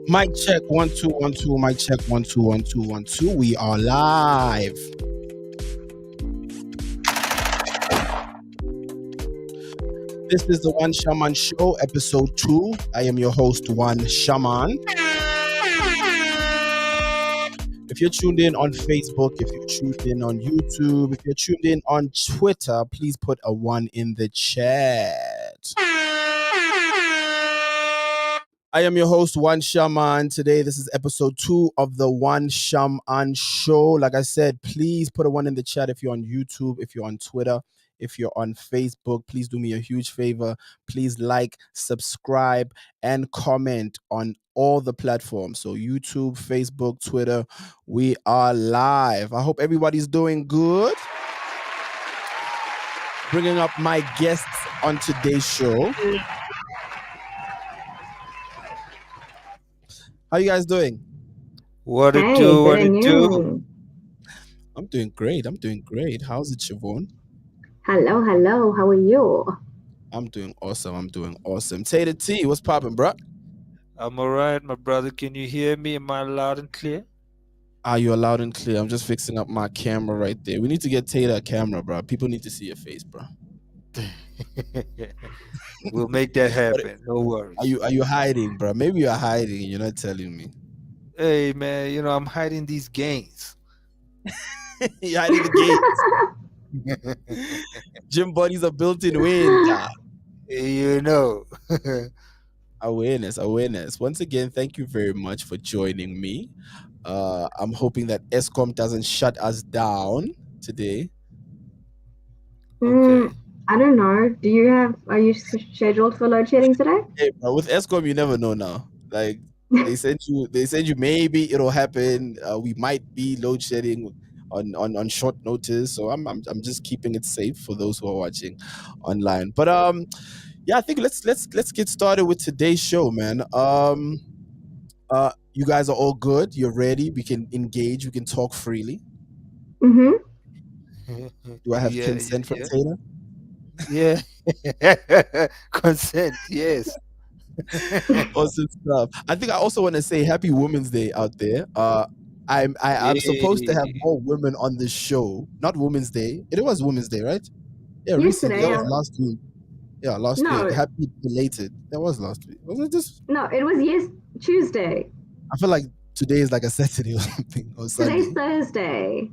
Mic check 1 2 1 2. Mic check 1 2 1 2 1 2. We are live. This is the One Shaman Show, episode 2. I am your host, One Shaman. If you're tuned in on Facebook, if you're tuned in on YouTube, if you're tuned in on Twitter, please put a 1 in the chat. I am your host, One Shaman. Today, this is episode 2 of the One Shaman Show. Like I said, please put a 1 in the chat if you're on YouTube, if you're on Twitter, if you're on Facebook. Please do me a huge favor. Please like, subscribe, and comment on all the platforms. So YouTube, Facebook, Twitter, we are live. I hope everybody's doing good. Bringing up my guests on today's show. How you guys doing? What it Hey, do? good What and it do? you. I'm doing great. How's it, Siobhan? Hello. How are you? I'm doing awesome. Tater T, what's poppin', bro? I'm alright, my brother. Can you hear me? Am I loud and clear? Are you loud and clear? I'm just fixing up my camera right there. We need to get Tater a camera, bro. People need to see your face, bro. We'll make that happen. No worries. Are you hiding, bro? Maybe you're hiding and you're not telling me. Hey, man, I'm hiding these gains. You're hiding the gates. Gym bodies are built in wind. You know. Awareness. Once again, thank you very much for joining me. I'm hoping that ESCOM doesn't shut us down today. Okay. I don't know. Are you scheduled for load shedding today? Hey, bro, with ESCOM, you never know now. Like they said you maybe it'll happen. We might be load shedding on short notice. So I'm just keeping it safe for those who are watching online. But yeah, I think let's get started with today's show, man. You guys are all good. You're ready. We can engage. We can talk freely. Do I have consent from Taylor? Yeah. Consent, yes. Awesome stuff. I think I also want to say Happy Women's Day out there. I'm supposed to have more women on this show. Not Women's Day. It was Women's Day, right? Yeah, recently. That was last week. Yeah, last week. Happy belated. That was last week. Wasn't it this? No, it was Tuesday. I feel like today is like a Saturday or something. Or Sunday. Today's Thursday.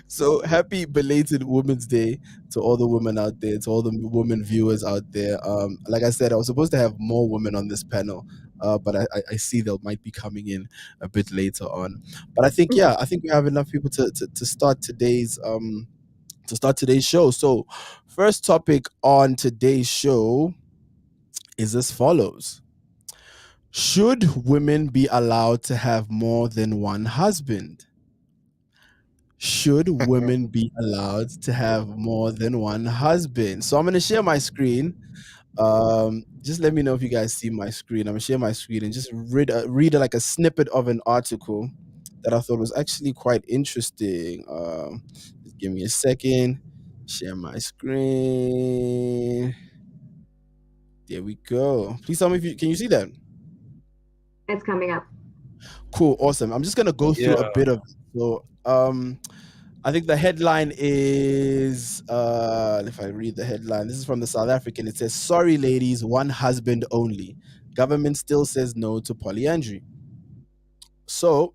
So happy belated Women's Day to all the women out there, to all the women viewers out there. Like I said, I was supposed to have more women on this panel, but I see they might be coming in a bit later on. But I think we have enough people to start today's show. So first topic on today's show is as follows. Should women be allowed to have more than one husband? Should women be allowed to have more than one husband? So I'm going to share my screen. Just let me know if you guys see my screen. I'm going to share my screen and just read like a snippet of an article that I thought was actually quite interesting. Just give me a second. Share my screen. There we go. Please tell me if can you see that? It's coming up. Cool, awesome. I'm just going to go through a bit of it. So, I think the headline is, if I read the headline, this is from the South African. It says, "Sorry, ladies, one husband only. Government still says no to polyandry." So,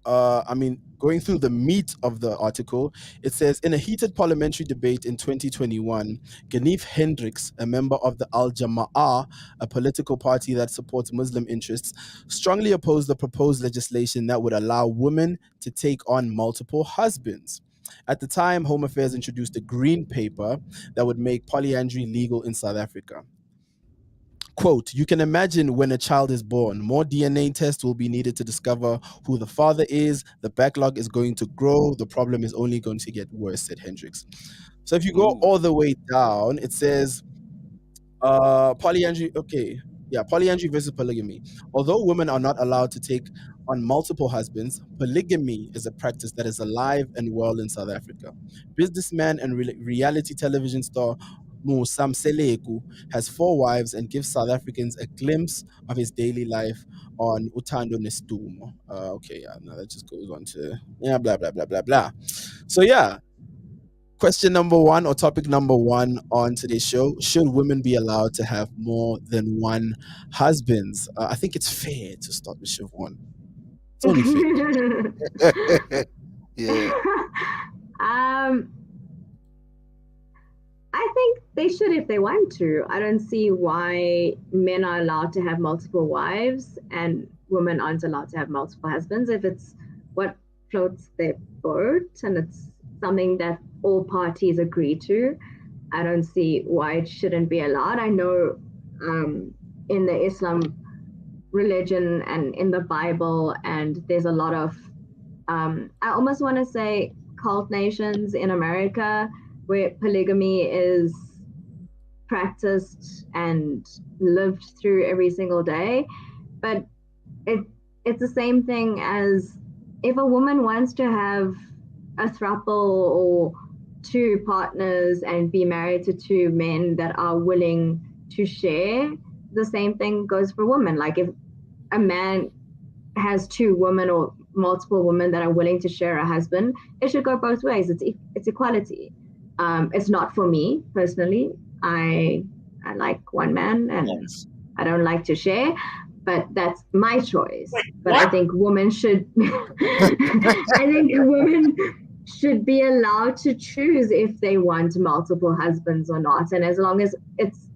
going through the meat of the article, it says, in a heated parliamentary debate in 2021, Ganif Hendricks, a member of the Al Jama'ah, a political party that supports Muslim interests, strongly opposed the proposed legislation that would allow women to take on multiple husbands. At the time, Home Affairs introduced a green paper that would make polyandry legal in South Africa. Quote, "You can imagine when a child is born, more DNA tests will be needed to discover who the father is. The backlog is going to grow. The problem is only going to get worse," said Hendricks. So if you go all the way down, it says, polyandry, polyandry versus polygamy. Although women are not allowed to take on multiple husbands, polygamy is a practice that is alive and well in South Africa. Businessman and reality television star Musam Seleku has 4 wives and gives South Africans a glimpse of his daily life on Utando Nestumo. Okay, yeah, no, that just goes on to yeah, blah blah blah blah blah. So yeah, question number one or topic number one on today's show: should women be allowed to have more than one husbands? I think it's fair to start with Siobhan. It's only fair. Yeah. um, I think they should if they want to. I don't see why men are allowed to have multiple wives and women aren't allowed to have multiple husbands if it's what floats their boat and it's something that all parties agree to. I don't see why it shouldn't be allowed. I know in the Islam religion and in the Bible, and there's a lot of, I almost want to say, cult nations in America where polygamy is practiced and lived through every single day. But it it's the same thing as if a woman wants to have a throuple or two partners and be married to two men that are willing to share, the same thing goes for women. Like if a man has two women or multiple women that are willing to share a husband, it should go both ways. It's equality. It's not for me personally. I like one man and Yes. I don't like to share, but that's my choice. But I What? think women should. I think women should be allowed to choose if they want multiple husbands or not, and as long as it's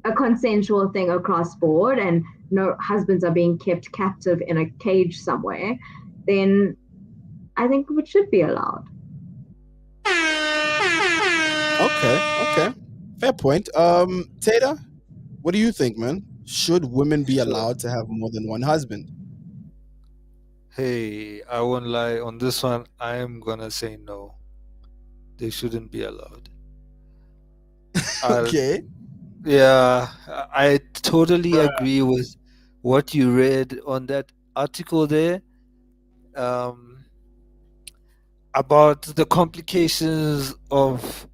a consensual thing across board and no husbands are being kept captive in a cage somewhere, then I think it should be allowed. Okay. Okay. Fair point. Tater, what do you think, man? Should women be So, allowed to have more than one husband? hey, I won't lie. On this one, I am gonna say no. They shouldn't be allowed. I, Okay. yeah, I totally agree with what you read on that article there. Um, about the complications of,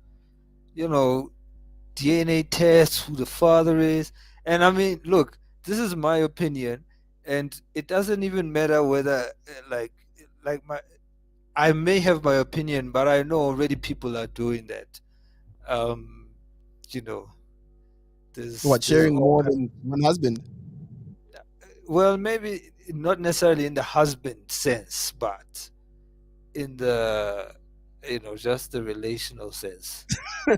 you know, DNA tests, who the father is. And I mean, look, this is my opinion, and it doesn't even matter whether, like my, I may have my opinion, but I know already people are doing that. Um, you know, What, there's sharing all more kind. than one husband? Well, maybe not necessarily in the husband sense, but in the, just the relational sense.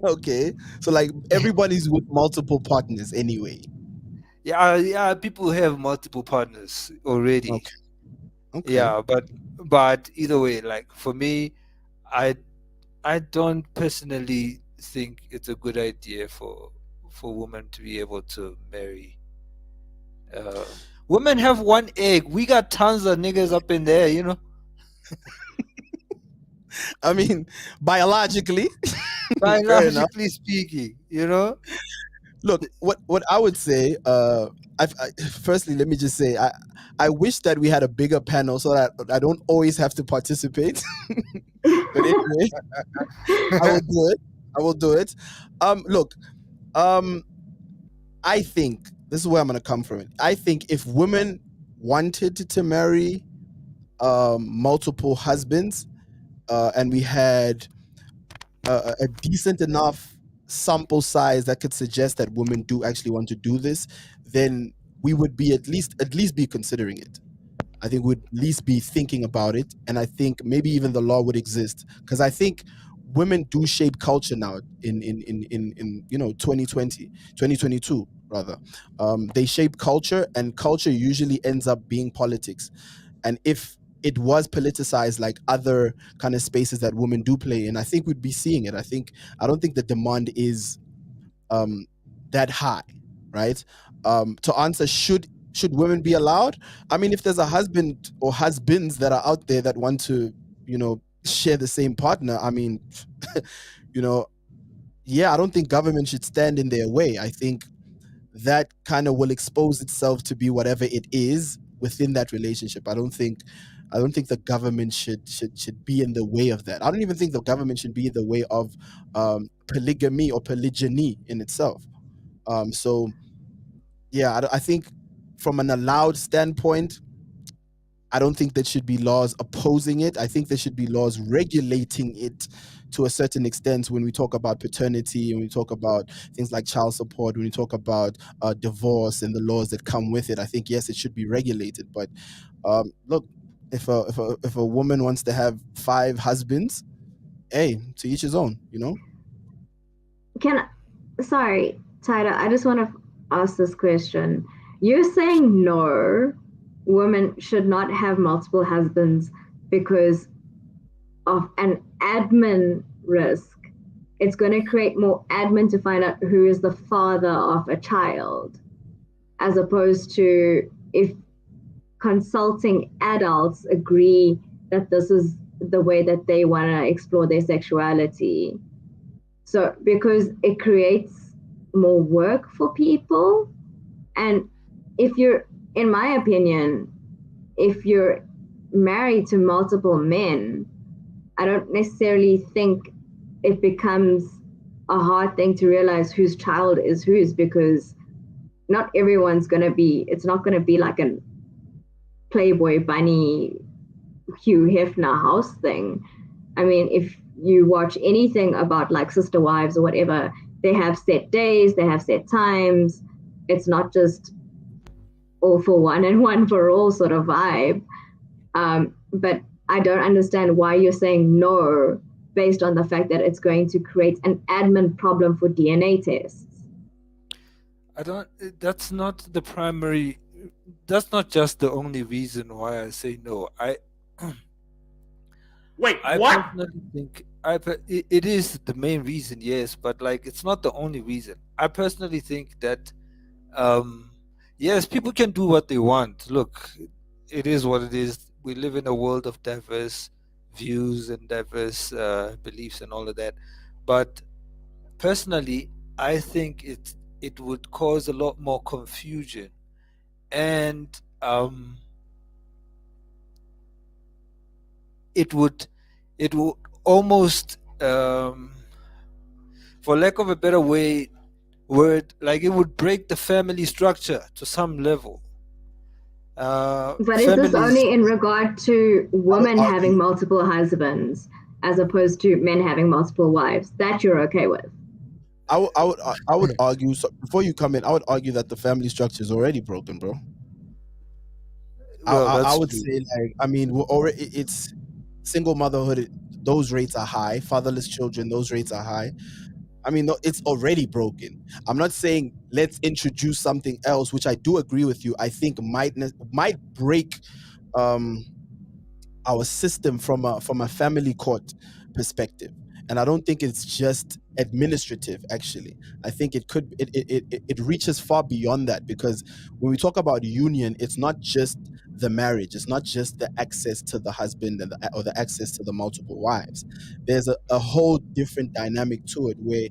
Okay. So like everybody's with multiple partners anyway. Yeah, yeah, people have multiple partners already. Okay. Okay. Yeah, but either way, like for me, I I don't personally think it's a good idea for women to be able to marry. Uh, Women have one egg. We got tons of niggas up in there, you know. I mean, biologically, fair enough. Biologically speaking, you know. Look, what I would say, firstly, let me just say, I wish that we had a bigger panel so that I don't always have to participate. But anyway, I will do it. I will do it. Look, um, I think this is where I'm gonna come from. It. I think if women wanted to marry multiple husbands, and we had a decent enough sample size that could suggest that women do actually want to do this, then we would be at least be considering it. I think we'd at least be thinking about it, and I think maybe even the law would exist because I think women do shape culture now in 2020, 2022 rather. They shape culture, and culture usually ends up being politics. And if it was politicized like other kind of spaces that women do play in, I think we'd be seeing it. I don't think the demand is um that high, right? To answer should women be allowed? I mean, if there's a husband or husbands that are out there that want to, share the same partner, I mean, you know, yeah, I don't think government should stand in their way. I think that kind of will expose itself to be whatever it is, within that relationship. I don't think the government should be in the way of that. I don't even think the government should be in the way of polygamy or polygyny in itself. So yeah, I think from an allowed standpoint, I don't think there should be laws opposing it. I think there should be laws regulating it to a certain extent when we talk about paternity, when we talk about things like child support, when we talk about divorce and the laws that come with it. I think, yes, it should be regulated. But look, if a woman wants to have 5 husbands, hey, to each his own, you know? Can sorry, Tyler, I just want to ask this question. You're saying no, women should not have multiple husbands because of an admin risk. It's going to create more admin to find out who is the father of a child, as opposed to if consulting adults agree that this is the way that they want to explore their sexuality. So, because it creates more work for people. And if you're, in my opinion, if you're married to multiple men, I don't necessarily think it becomes a hard thing to realize whose child is whose, because not everyone's going to be, it's not going to be like a Playboy bunny Hugh Hefner house thing. I mean, if you watch anything about like Sister Wives or whatever, they have set days, they have set times. It's not just all for one and one for all sort of vibe. But I don't understand why you're saying no based on the fact that it's going to create an admin problem for DNA tests. I don't. That's not the primary. That's not just the only reason why I say no. Wait, I what? personally think it is the main reason, yes, but like it's not the only reason. I personally think that um, yes, people can do what they want. Look, it is what it is. We live in a world of diverse views and diverse beliefs and all of that. But personally, I think it would cause a lot more confusion, and it would it would almost for lack of a better word, like it would break the family structure to some level. But is this Families. only in regard to I would women having argue. multiple husbands as opposed to men having multiple wives? That you're okay with? I would argue. So before you come in, I would argue that the family structure is already broken, bro. I, Well, I, I that's would true. say, like, I mean, we're already, it's single motherhood. Those rates are high. Fatherless children, those rates are high. I mean, no, it's already broken. I'm not saying let's introduce something else, which I do agree with you. I think might break um our system from a family court perspective. And I don't think it's just administrative. Actually, I think it reaches far beyond that, because when we talk about union, it's not just the marriage, it's not just the access to the husband or the access to the multiple wives. There's a whole different dynamic to it, where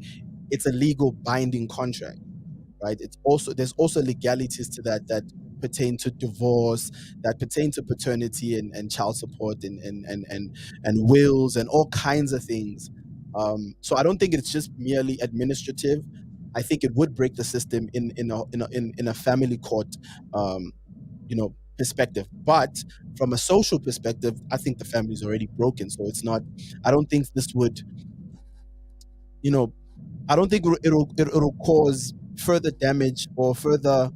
it's a legal binding contract, right? There's also legalities to that pertain to divorce, that pertain to paternity and child support and wills and all kinds of things. So I don't think it's just merely administrative. I think it would break the system in a family court, um, perspective. But from a social perspective, I think the family is already broken. So it's not. I don't think this would, you know, I don't think it'll cause further damage or further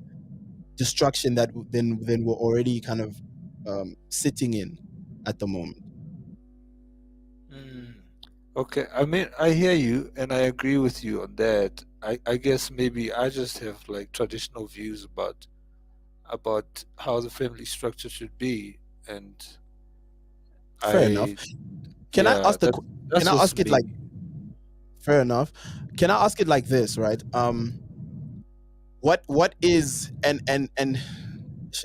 destruction than we're already kind of sitting in at the moment. Mm. Okay, I mean, I hear you and I agree with you on that. I guess maybe I just have like traditional views about how the family structure should be, and Fair enough. I Can I yeah, ask the that qu- Can that's I just ask it like me. fair enough? Can I ask it like this, right? What is and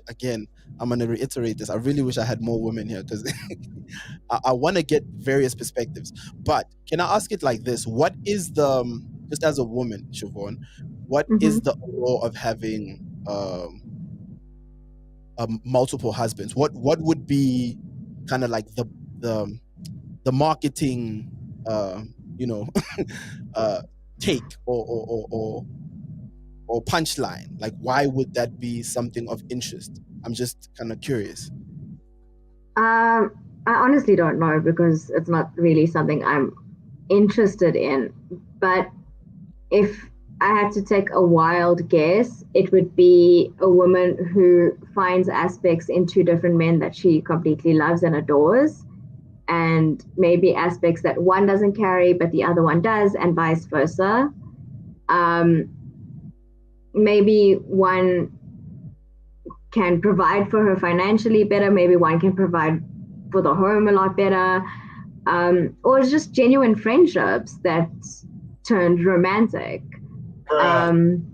again, I'm gonna reiterate this. I really wish I had more women here, because I want to get various perspectives. But can I ask it like this? What is the just as a woman, Siobhan, what is Mm-hmm. the law of having multiple husbands? What would be kind of like the the marketing, uh, you know, uh, take or punchline? Like, why would that be something of interest? I'm just kind of curious. Um, I honestly don't know because it's not really something I'm interested in. But if I had to take a wild guess, it would be a woman who finds aspects in two different men that she completely loves and adores, and maybe aspects that one doesn't carry but the other one does, and vice versa. Um, Maybe one can provide for her financially better, maybe one can provide for the home a lot better, or it's just genuine friendships that turned romantic. Um,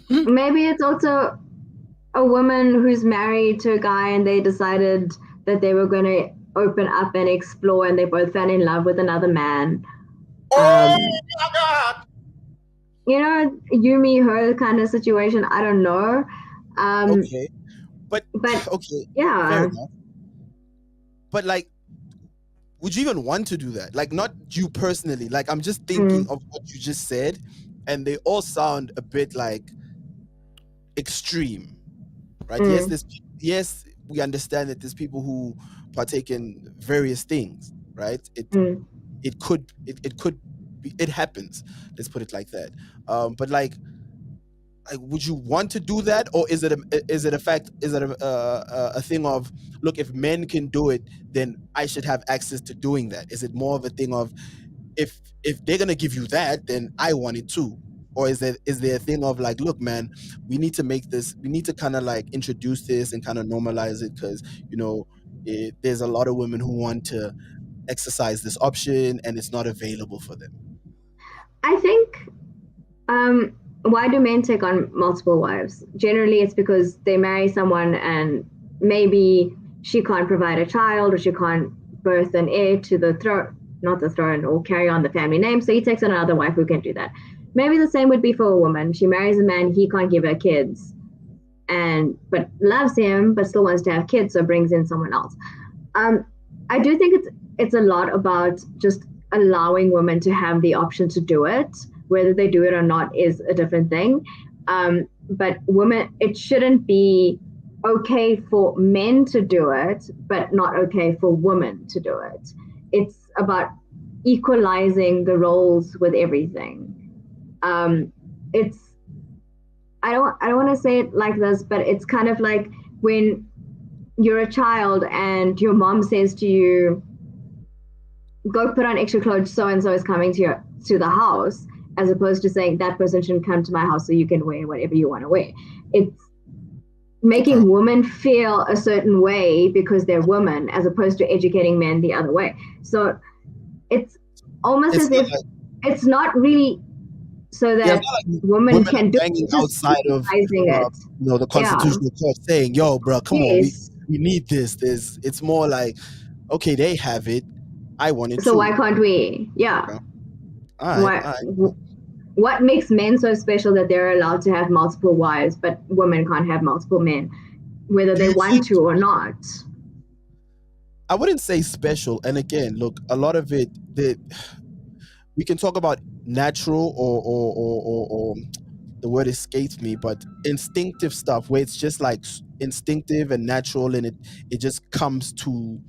Maybe it's also a woman who's married to a guy and they decided that they were going to open up and explore and they both fell in love with another man. Oh Um, my God! you know, you, me, her kind of situation. I don't know. Um, Okay, but but okay, fair yeah. enough. But like, would you even want to do that? Like, not you personally. Like, I'm just thinking Mm, of what you just said, and they all sound a bit like extreme, right? Yes, mm, yes, we understand that there's people who partake in various things, right? mm. It could be, it happens. Let's put it like that. But like, would you want to do that, or is it a fact? Is it a thing of, look, if men can do it, then I should have access to doing that? Is it more of a thing of, if they're gonna give you that, then I want it too? Or is there a thing of like, look, man, we need to kind of like introduce this and kind of normalize it, because there's a lot of women who want to exercise this option and it's not available for them. I think why do men take on multiple wives? Generally, it's because they marry someone and maybe she can't provide a child or she can't birth an heir to the throne, not the throne, or carry on the family name. So he takes on another wife who can do that. Maybe the same would be for a woman. She marries a man, he can't give her kids, and but loves him, but still wants to have kids, so brings in someone else. Um, I do think it's a lot about just allowing women to have the option to do it. Whether they do it or not is a different thing. But women, it shouldn't be okay for men to do it, but not okay for women to do it. It's about equalizing the roles with everything. It's I don't want to say it like this, but it's kind of like when you're a child and your mom says to you, go put on extra clothes, so and so is coming to the house, as opposed to saying that person shouldn't come to my house so you can wear whatever you want to wear. It's Okay. making women feel a certain way because they're women, as opposed to educating men the other way. So it's almost It's as not if like, it's not really so yeah, it's that not like women women can do are it, banging it's just outside of equalizing it. the Yeah. constitutional court saying, "Yo, bro, come on, we Yes. we need this." It's more like, okay, they have it, I want it So too. why can't we? Yeah. You know? All right, Why? all right. What makes men so special that they're allowed to have multiple wives, but women can't have multiple men, whether Do they you want think? to or not? I wouldn't say special. And again, look, a lot of it that we can talk about natural or the word escapes me, but instinctive stuff where it's just like instinctive and natural, and it just comes to,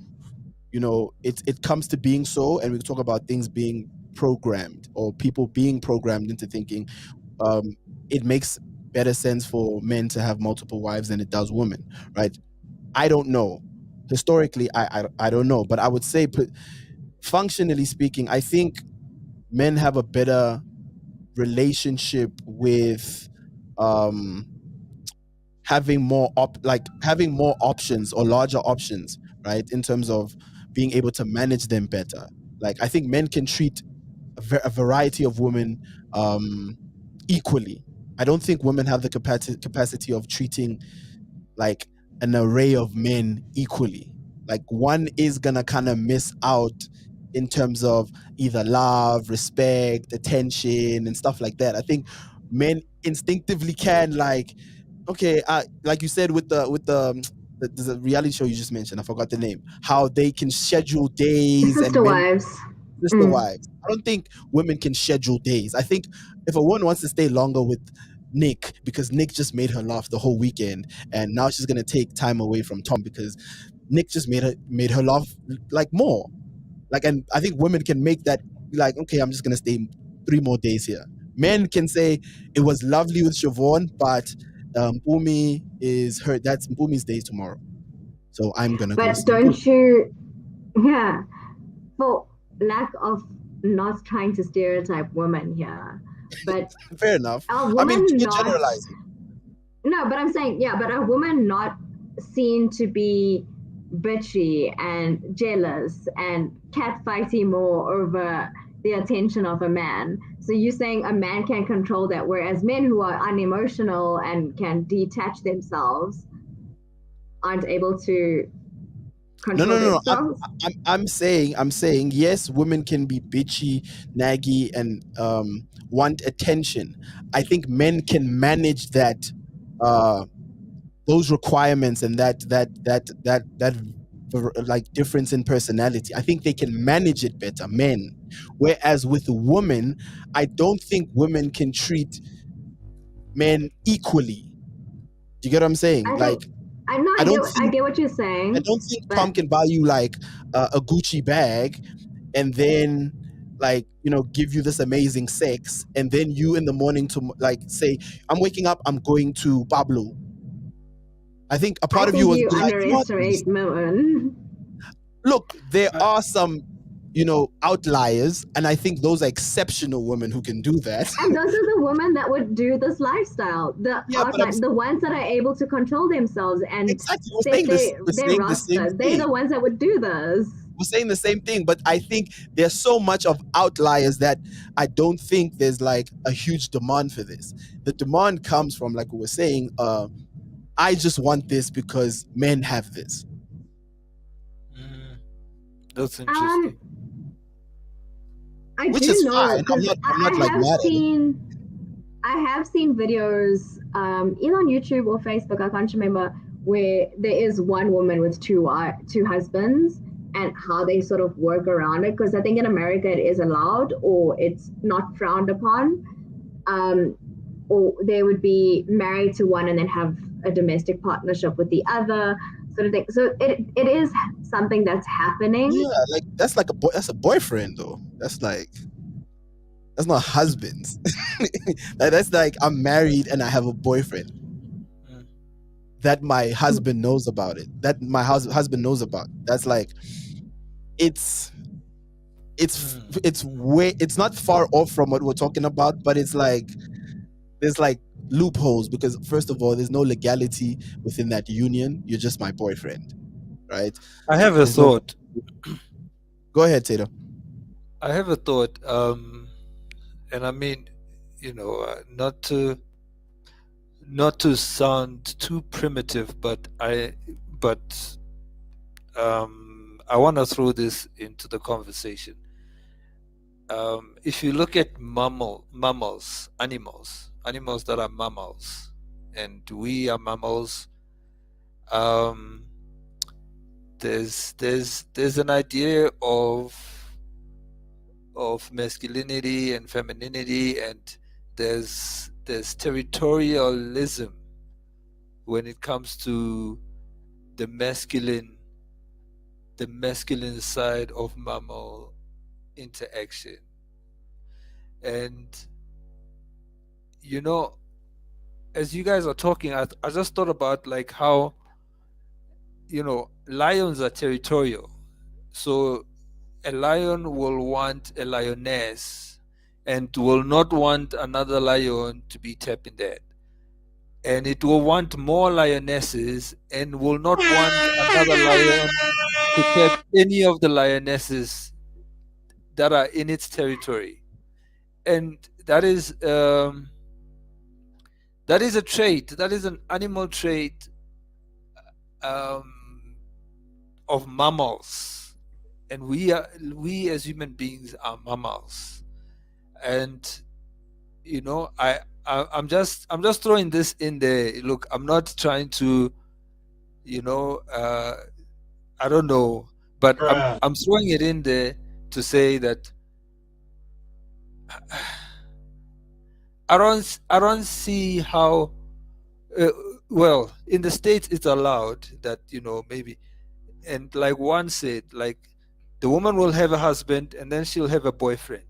it comes to being so. And we talk about things being programmed, or people being programmed into thinking, um, it makes better sense for men to have multiple wives than it does women, right? I don't know. Historically, I don't know, but I would say, functionally speaking, I think men have a better relationship with, um having more options or larger options, right? In terms of being able to manage them better. Like, I think men can treat a variety of women, um equally. I don't think women have the capacity of treating like an array of men equally. Like, one is gonna kind of miss out in terms of either love, respect, attention, and stuff like that. I think men instinctively can, like, okay, like you said with the reality show you just mentioned, I forgot the name. How they can schedule days and Sister men wives. sister Mm. wives. I don't think women can schedule days. I think if a woman wants to stay longer with Nick because Nick just made her laugh the whole weekend, and now she's gonna take time away from Tom because Nick just made her laugh like more. Like, and I think women can make that like, okay, I'm just gonna stay 3 more days here. Men can say it was lovely with Siobhan, but Bumi is her. That's Bumi's day tomorrow, so I'm gonna go But see Bumi. don't you, yeah, for lack of not trying to stereotype women here, but Fair enough. a I mean, woman you're not, generalizing. no, but I'm saying, yeah, but a woman not seen to be bitchy and jealous and catfighty more over the attention of a man. So you're saying a man can control that, whereas men who are unemotional and can detach themselves aren't able to No, control no, no, no. themselves? I'm saying yes, women can be bitchy, naggy, and want attention. I think men can manage that, uh, those requirements and like difference in personality. I think they can manage it better, men. Whereas with women, I don't think women can treat men equally. Do you get what I'm saying? I think Like, I know I don't I think get what you're I saying, don't think but Tom can buy you like a Gucci bag and then like give you this amazing sex and then you in the morning to like say I'm waking up, I'm going to Pablo. I think a I part of you think would you be like, you know what, underestimate women. look, there I, are some outliers, and I think those are exceptional women who can do that. And those are the women that would do this lifestyle. The Yeah, but outline, the ones that are able to control themselves and exactly, we're set saying this, we're their saying the same roster. They're thing. the ones that would do this. We're saying the same thing, but I think there's so much of outliers that I don't think there's like a huge demand for this. The demand comes from, like we were saying, I just want this because men have this. mm, that's Um, interesting. I Which do is know fine. I'm because not I'm not like mad at it. I have seen videos either on YouTube or Facebook. I can't remember where there is one woman with two husbands and how they sort of work around it. Because I think in America it is allowed or it's not frowned upon. Um, or they would be married to one and then have a domestic partnership with the other sort of thing. So it is something that's happening. Yeah, like that's a boyfriend though. That's not husbands. That's like I'm married and I have a boyfriend Mm, that my husband knows about it. That my husband knows about. That's like it's it's mm, it's not far off from what we're talking about, but it's like there's like loopholes because first of all, there's no legality within that union. You're just my boyfriend, right? I have a There's no. thought. Go ahead, Tato. I have a thought. And I mean, not to sound too primitive, but I want to throw this into the conversation. If you look at animals that are mammals, and we are mammals, um, there's an idea of masculinity and femininity, and there's territorialism when it comes to the masculine the masculine side of mammal interaction. And you know, as you guys are talking, I just thought about like how lions are territorial. So a lion will want a lioness and will not want another lion to be tapping that. And it will want more lionesses and will not want another lion to tap any of the lionesses that are in its territory. And that is a trait, that is an animal trait um, of mammals. And we as human beings are mammals. And I I'm just throwing this in there. Look, I'm not trying to, you know, I don't know, but I'm throwing it in there to say that I don't see how. Uh, well, in the states, it's allowed that, maybe, and like one said, like, the woman will have a husband and then she'll have a boyfriend,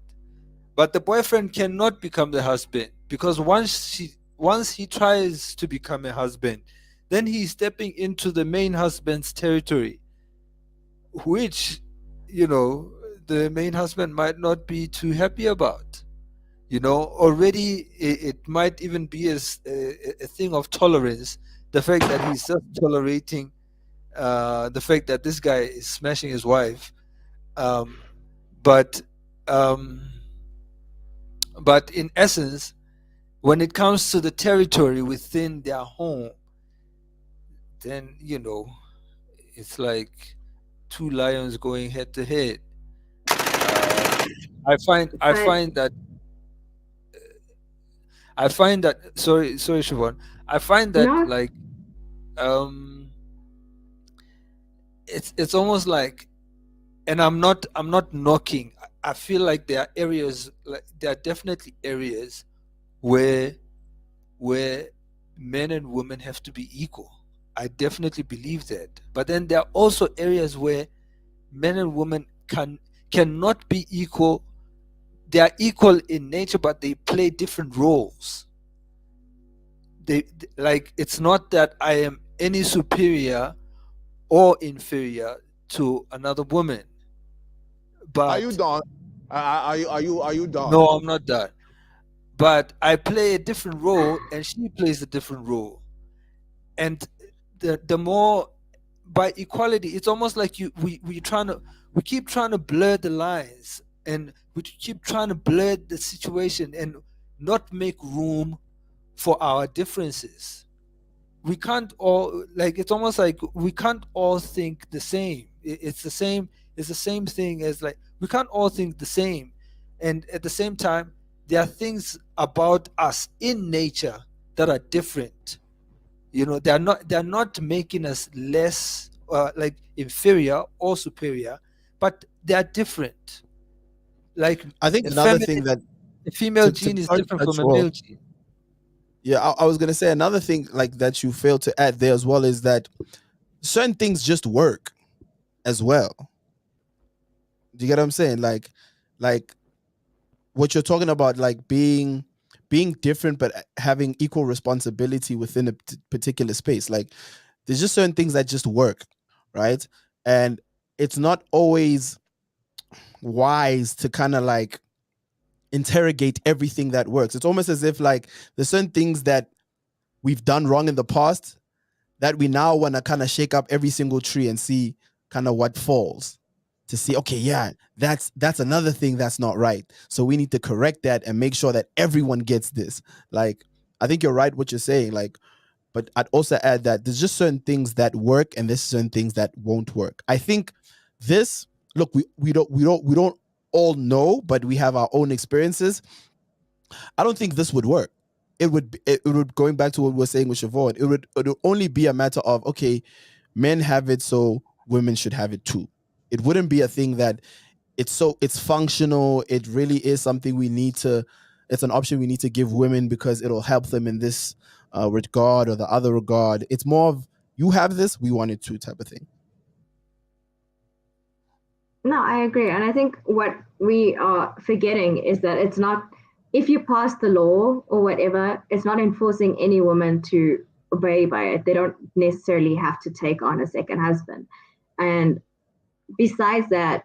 but the boyfriend cannot become the husband, because once he tries to become a husband, then he's stepping into the main husband's territory, which, you know the main husband might not be too happy about. Already it might even be as a thing of tolerance, the fact that he's just tolerating the fact that this guy is smashing his wife. um, but um, but in essence, when it comes to the territory within their home, then it's like two lions going head to head. uh, I But find that sorry, Siobhan. I find that, no, like, um it's almost like, and I'm not knocking. I feel like there are areas, like, there are definitely areas where where men and women have to be equal. I definitely believe that. But then there are also areas where men and women cannot be equal. They are equal in nature, but they play different roles. Like, it's not that I am any superior or inferior to another woman, Are you but done? Are you done? no, I'm not that. But I play a different role and she plays a different role. And the more, by equality, it's almost like we keep trying to blur the lines, and we keep trying to blur the situation and not make room for our differences. We can't all, like, it's almost like we can't all think the same. It's the same thing as, like, we can't all think the same. And at the same time, there are things about us in nature that are different. They're not making us less, like, inferior or superior, but they are different. Like, I think a another feminine thing that a female to gene is sorry to different cut from a you off. male gene. Yeah, I was gonna say another thing like that you failed to add there as well is that certain things just work as well. Do you get what I'm saying? Like what you're talking about, like being different but having equal responsibility within a particular space. Like there's just certain things that just work, right? And it's not always wise to kind of like interrogate everything that works. It's almost as if like there's certain things that we've done wrong in the past that we now want to kind of shake up every single tree and see kind of what falls, to see, okay, yeah, that's another thing that's not right, so we need to correct that and make sure that everyone gets this. Like I think you're right what you're saying, like, but I'd also add that there's just certain things that work and there's certain things that won't work. I think this, look, we don't all know, but we have our own experiences. I don't think this would work. It would, going back to what we were saying with Siobhan, it would only be a matter of, okay, men have it, so women should have it too. It wouldn't be a thing that it's functional. It really is something we need to. It's an option we need to give women because it'll help them in this regard or the other regard. It's more of, you have this, we want it too, type of thing. no, I agree. And I think what we are forgetting is that it's not, if you pass the law or whatever, it's not enforcing any woman to obey by it. They don't necessarily have to take on a second husband. And besides that,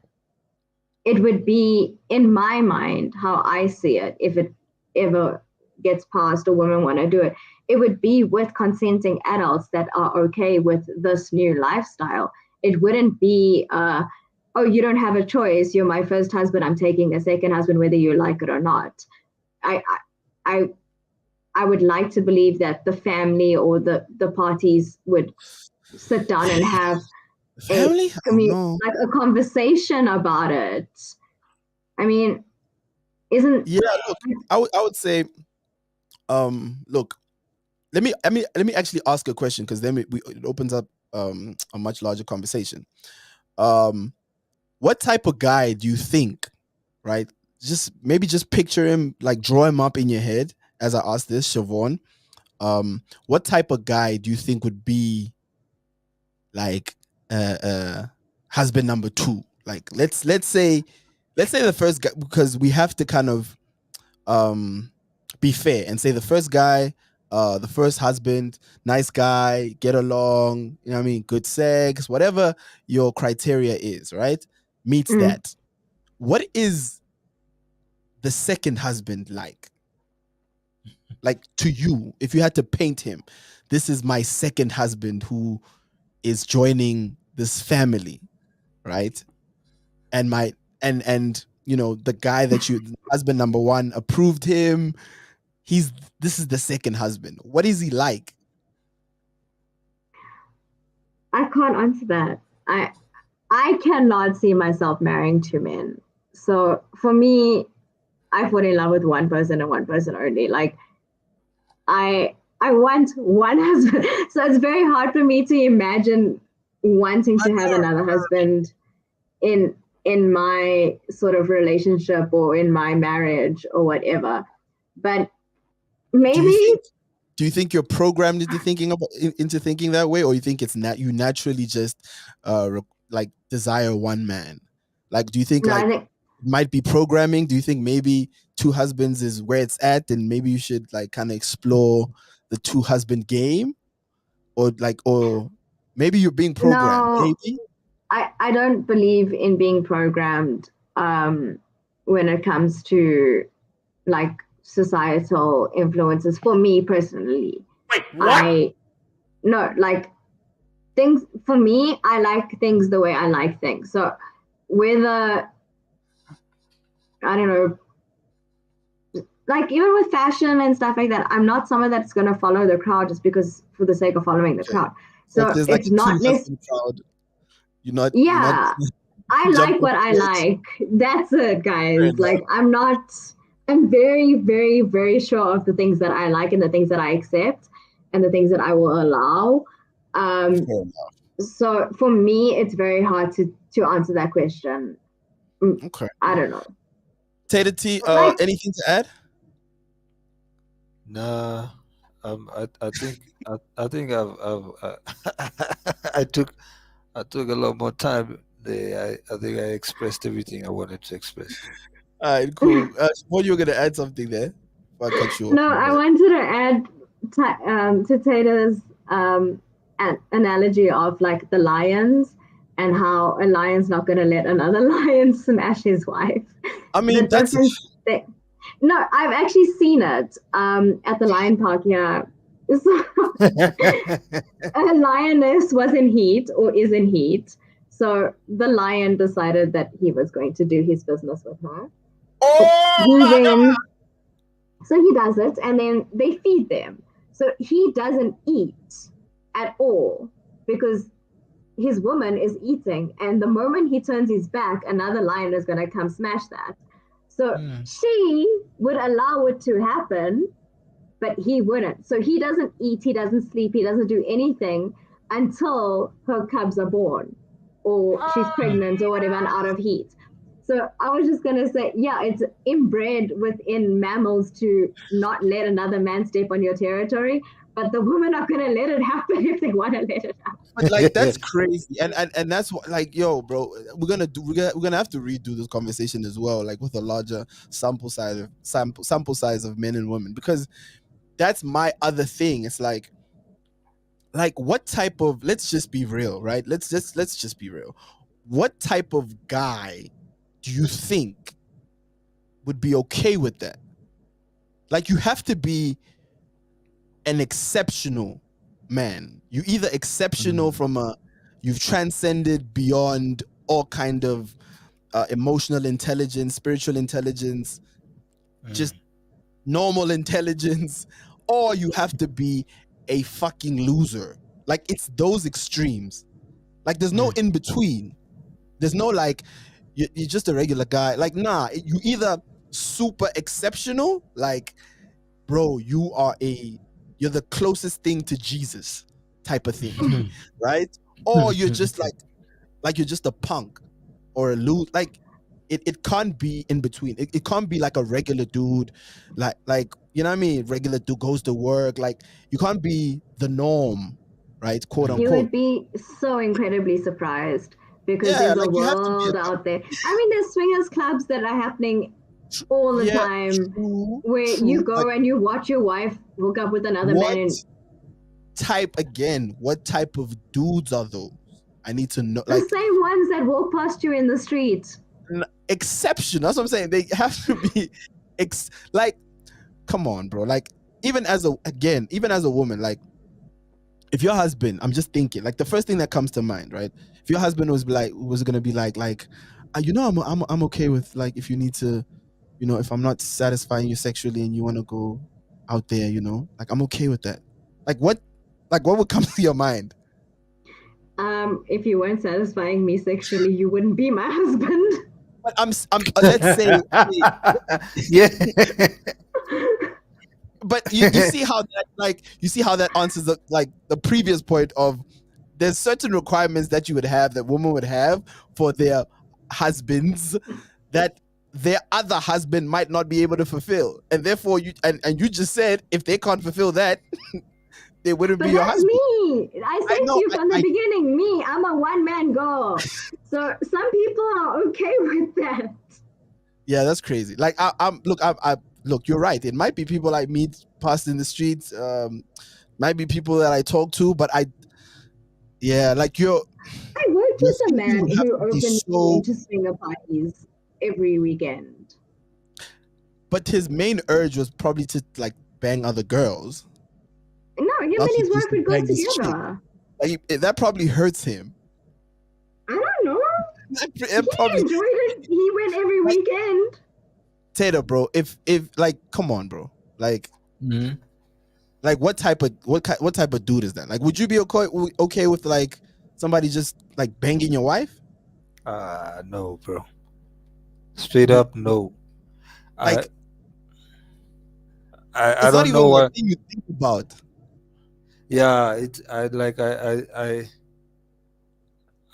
it would be, in my mind, how I see it, if it ever gets passed or women want to do it, it would be with consenting adults that are okay with this new lifestyle. It wouldn't be, oh, you don't have a choice. You're my first husband. I'm taking a second husband, whether you like it or not. I, I, I would like to believe that the family or the parties would sit down and have a Family, I don't know. like a conversation about it. I mean, isn't Yeah, look, I would say Look, let me actually ask a question, because then it opens up a much larger conversation. Um, what type of guy do you think, right? Just picture him, like draw him up in your head as I ask this, Siobhan. What type of guy do you think would be like husband number two? Like let's say the first guy, because we have to kind of be fair and say the first guy, the first husband, nice guy, get along, you know what I mean, good sex, whatever your criteria is, right? Meets that. What is the second husband like? Like, to you, if you had to paint him, this is my second husband who is joining this family, right? And my and you know, the guy that you, husband number one, approved him. This is the second husband. What is he like? I can't answer that. I cannot see myself marrying two men. So for me, I fall in love with one person and one person only. Like I want one husband. So it's very hard for me to imagine wanting to have another husband in my sort of relationship or in my marriage or whatever. But maybe do you think you're programmed into thinking that way, or you think it's you naturally just like desire one man? Like, do you think no, like I think might be programming? Do you think maybe two husbands is where it's at, and maybe you should like kind of explore the two husband game, or maybe you're being programmed? no, Maybe. I don't believe in being programmed when it comes to like societal influences. For me personally, Wait, what? No, like things for me, I like things the way I like things. So whether I don't know, like even with fashion and stuff like that, I'm not someone that's gonna follow the crowd just because for the sake of following the crowd. So if So there's like it's a two not husband crowd, you're not yeah. I jump like off what I the edge? like. That's it, Fair guys. enough. Like I'm very, very, very sure of the things that I like and the things that I accept and the things that I will allow. Fair enough. So for me, it's very hard to answer that question. Okay. I don't know. Tater T, Like, anything to add? Nah, I think I took a lot more time there. I think I expressed everything I wanted to express. All right, cool. What, you were gonna add something there? If I cut you off. no, I wanted to add to Taylor's analogy of like the lions and how a lion's not going to let another lion smash his wife. I mean, The difference there. No, I've actually seen it at the lion park here. So, a lioness was in heat or is in heat. So the lion decided that he was going to do his business with her. Oh, So he does it, and then they feed them. So he doesn't eat at all because his woman is eating, and the moment he turns his back, another lion is going to come smash that. So she would allow it to happen, but he wouldn't. So he doesn't eat, he doesn't sleep, he doesn't do anything until her cubs are born or she's pregnant or whatever and out of heat. So I was just going to say, yeah, it's inbred within mammals to not let another man step on your territory, but the women are going to let it happen if they want to let it happen. But like that's crazy, and that's what, like, yo, bro, we're gonna have to redo this conversation as well, like with a larger sample size of men and women, because that's my other thing. It's like what type of, let's just be real, right? Let's just be real. What type of guy do you think would be okay with that? Like, you have to be an exceptional man. You either exceptional from you've transcended beyond all kind of emotional intelligence, spiritual intelligence, just normal intelligence, or you have to be a fucking loser. Like, it's those extremes. Like, there's no in between. There's no like you're just a regular guy. Like, nah, you either super exceptional, like bro, you're the closest thing to Jesus type of thing, right? Or you're just like you're just a punk or a loot. Like it can't be in between. It can't be like a regular dude, like you know what I mean? Regular dude goes to work. Like you can't be the norm, right? Quote He unquote. would be so incredibly surprised because Yeah, there's a like you have to be a world out there. I mean, there's swingers clubs that are happening all the yeah, time true, where you true. But go and you watch your wife hook up with another man what and type again? What type of dudes are those? I need to know. the Like same ones that walk past you in the street. exception. That's what I'm saying. They have to be like, come on, bro. Like even as a woman, like if your husband, I'm just thinking, like the first thing that comes to mind, right? If your husband was gonna be like, you know, I'm okay with like if you need to, you know, if I'm not satisfying you sexually and you want to go out there, you know, like I'm okay with that. Like what would come to your mind? If you weren't satisfying me sexually, you wouldn't be my husband. But let's say, Yeah. but you see how that answers like the previous point of there's certain requirements that you would have that women would have for their husbands that their other husband might not be able to fulfill, and therefore you just said if they can't fulfill that, they wouldn't But be your that's husband. me. I I said to know. you from the beginning, me, I'm a one man girl. So some people are okay with that. Yeah, that's crazy. Like look, you're right. It might be people I meet past in the streets, might be people that I talk to, but yeah, like I worked your with a thinking man would have who to be opened me so. into swinger parties every weekend. But his main urge was probably to like bang other girls, No, him not and to his just wife to would go bang this chick. together. Like that probably hurts him. I don't know. That He probably enjoyed it. He went every like weekend. Tater, bro. If like, come on, bro. Like Mhm. like what type of dude is that? Like, would you be okay with like somebody just like banging your wife? No, bro. Straight You up, no. I like I it's not don't even know a what. thing you think about. Yeah,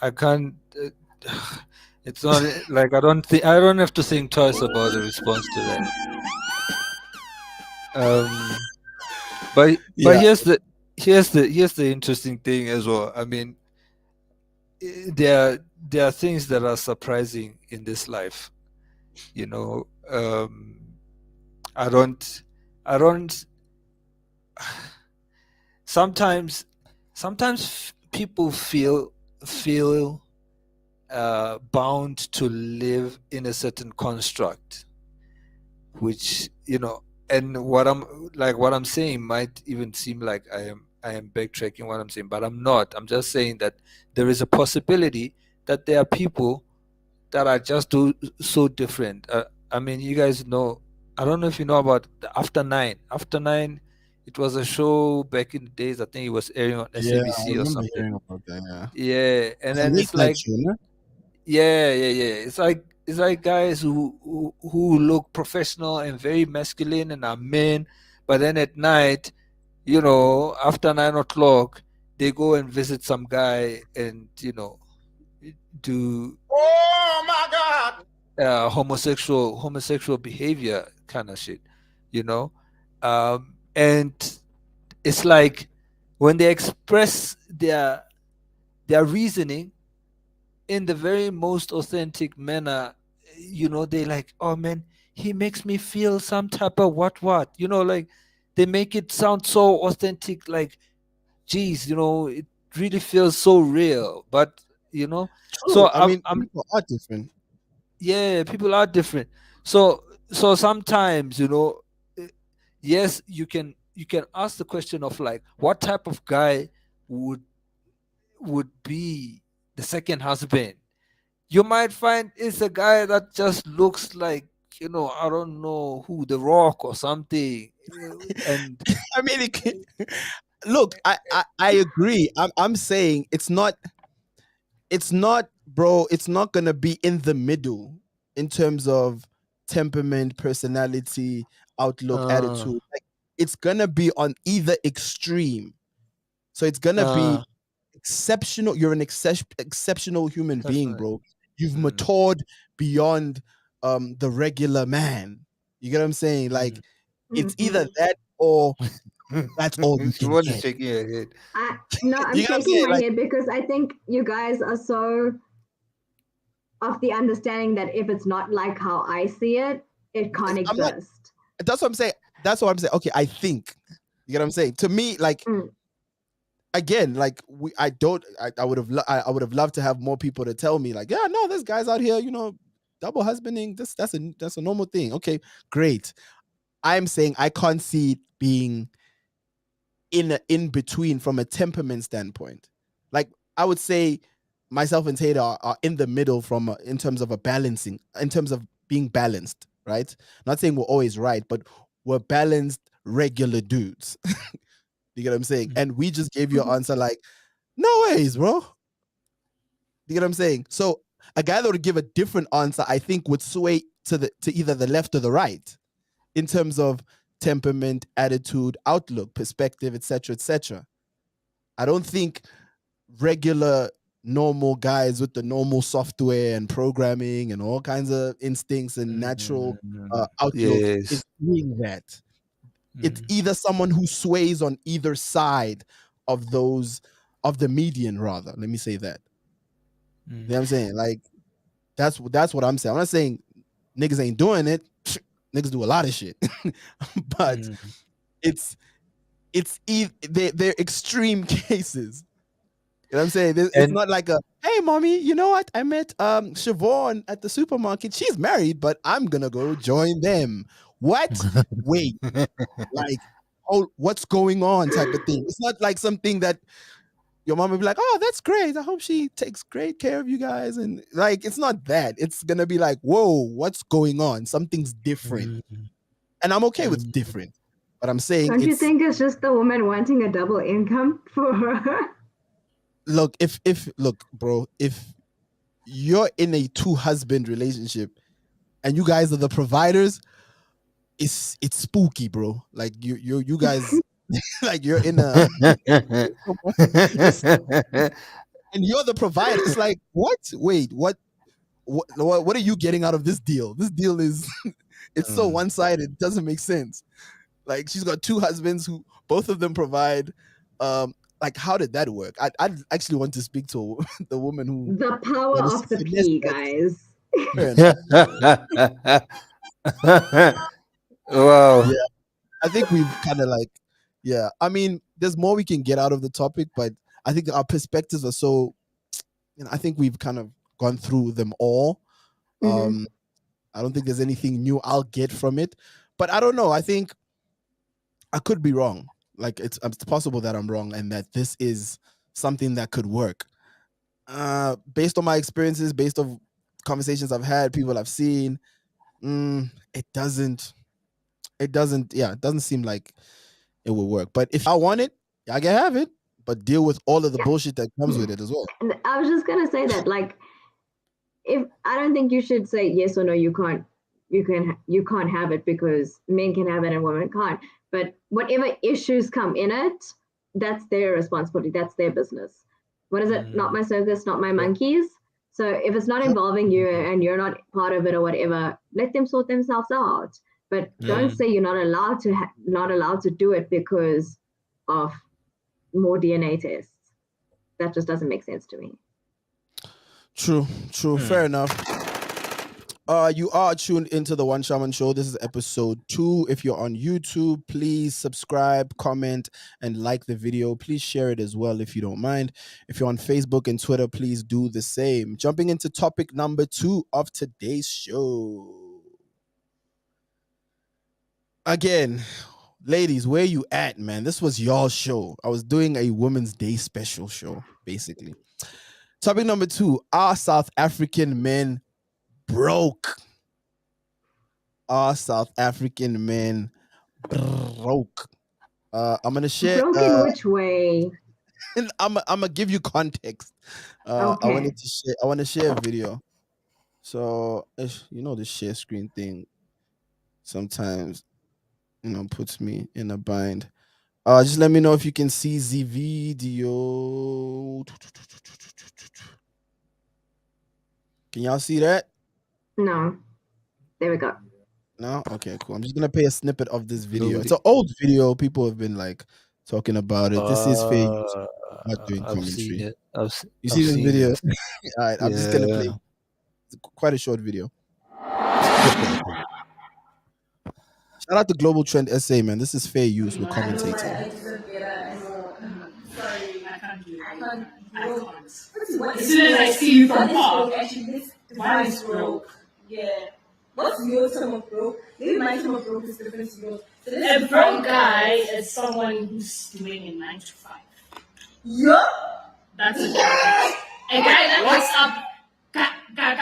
I can't. It's not like I don't have to think twice about the response to that. Um, but Yeah, here's the interesting thing as well. I mean, there are things that are surprising in this life. You know, I don't I don't. Sometimes people feel bound to live in a certain construct, which and what I'm saying might even seem like I am backtracking what I'm saying, but I'm not. I'm just saying that there is a possibility that there are people that are just so different. I mean, you guys know. I don't know if you know about the After Nine. After Nine, it was a show back in the days. I think it was airing on yeah, I SABC or remember something. hearing about that. Yeah, Yeah, and it's a then late it's night like, show, no? yeah. It's like guys who look professional and very masculine and are men, but then at night, after 9 o'clock, they go and visit some guy and do Oh my God! homosexual behavior kind of shit, you know, and it's like when they express their reasoning in the very most authentic manner, they like, oh man, he makes me feel some type of what, like they make it sound so authentic, like, geez, it really feels so real. But True. so I mean, I'm people are different. yeah, people are different. So sometimes, eh, yes, you can ask the question of like, what type of guy would be the second husband? You might find it's a guy that just looks like, I don't know who, The Rock or something. And I mean, look, I agree. I'm saying it's not, bro. It's not gonna be in the middle in terms of temperament, personality, outlook, uh attitude. Like it's gonna be on either extreme. So it's gonna be Uh, exceptional. You're an exceptional human being, Exceptional. bro. You've Mm, matured beyond the regular man. You get what I'm saying? Like, mm. it's Mm-hmm. either that or that's all you can Siobhan is get. shaking her head. No, You I'm get what I'm shaking saying? my Like, head because I think you guys are so of the understanding that if it's not like how I see it, it can't I'm not. exist. That's what I'm saying. That's what I'm saying. Okay, I think. You get what I'm saying? To me, like, Mm. again, like, I don't. I would have. I would have loved to have more people to tell me, like, yeah, no, there's guys out here, double husbanding. That's a normal thing. Okay, great. I'm saying I can't see it being in between from a temperament standpoint. Like, I would say myself and Taylor are in the middle in terms of in terms of being balanced, right? Not saying we're always right, but we're balanced regular dudes. You get what I'm saying? Mm, And we just gave you an Mhm. answer like, no ways, bro. You get what I'm saying? So a guy that would give a different answer, I think, would sway to either the left or the right in terms of temperament, attitude, outlook, perspective, etc., etc. I don't think regular normal guys with the normal software and programming and all kinds of instincts and natural outlook is yes. doing that. It's Mm, either someone who sways on either side of the median, rather. Let me say that. You mm, know what I'm saying? Like, that's what I'm saying. I'm not saying niggas ain't doing it. Niggas do a lot of shit. But mm. it's they're extreme cases. You know what I'm saying? It's And not like a, hey, mommy, you know what? I met Siobhan at the supermarket. She's married, but I'm gonna go join them. What? Wait, like, oh, what's going on? Type of thing. It's not like something that your mom would be like, oh, that's great. I hope she takes great care of you guys. And like, it's not that. It's gonna be like, whoa, what's going on? Something's different. mm, And I'm okay with mm, different. But I'm saying Don't you think it's just the woman wanting a double income for her? look, if look, bro, if you're in a two-husband relationship and you guys are the providers, it's spooky, bro. Like, you guys like, you're in a it's and you're the provider. It's like, what? Wait, what are you getting out of this deal? This deal is it's so mm. one-sided, it doesn't make sense. Like, she's got two husbands who both of them provide. Like, how did that work? I'd actually want to speak to the woman who The power of the finessed P, that. guys. Fair enough. Wow. Yeah, I think we've kind of like, yeah. I mean, there's more we can get out of the topic, but I think our perspectives are so. I think we've kind of gone through them all. Hmm. Um, I don't think there's anything new I'll get from it, but I don't know. I think I could be wrong. Like, it's possible that I'm wrong and that this is something that could work. Based on my experiences, based on conversations I've had, people I've seen, it doesn't. It doesn't. Yeah, it doesn't seem like it will work. But if I want it, I can have it. But deal with all of the Yeah. bullshit that comes with it as well. And I was just gonna say that, like, if I don't think you should say yes or no, you can't have it because men can have it and women can't. But whatever issues come in it, that's their responsibility. That's their business. What is it? Not Mm, my circus, not my true. monkeys. So if it's not Yep. involving you and you're not part of it or whatever, let them sort themselves out. But don't Mm, say you're not allowed to do it because of more DNA tests. That just doesn't make sense to me. True. True. Fair mm. enough. You are tuned into the One Shaman Show. This is episode 2. If you're on YouTube, please subscribe, comment, and like the video. Please share it as well if you don't mind. If you're on Facebook and Twitter, please do the same. Jumping into topic number 2 of today's show. Again, ladies, where you at, man? This was y'all show. I was doing a Women's Day special show, basically. Topic number 2: Are South African men broke? Are South African men broke? I'm gonna share. Broken which way? I'm gonna give you context. Okay. I want to share a video. So, the share screen thing sometimes. puts me in a bind. Just let me know if you can see the video. Can y'all see that? No. There we go. No? Okay, cool. I'm just gonna play a snippet of this video. It's Nobody. an old video. People have been like talking about it. This is fair use. Uh, I'm not doing I've seen commentary. it. You see I've this seen video? it. All right, I'm just gonna play Yeah. quite a short video. Snippet of it. Shout out to Global Trend SA, man. This is fair use. We're I know my commentating. I deserve better. I know. Sorry, I can't do it. I can't. What As soon as I see you from far, actually, this why defines is broke? Yeah. What's your term of broke? Maybe my term of broke is different to yours. So this A is broke guy is someone who's doing a 9 to 5. Yeah. That's a guy. A guy that wakes up ka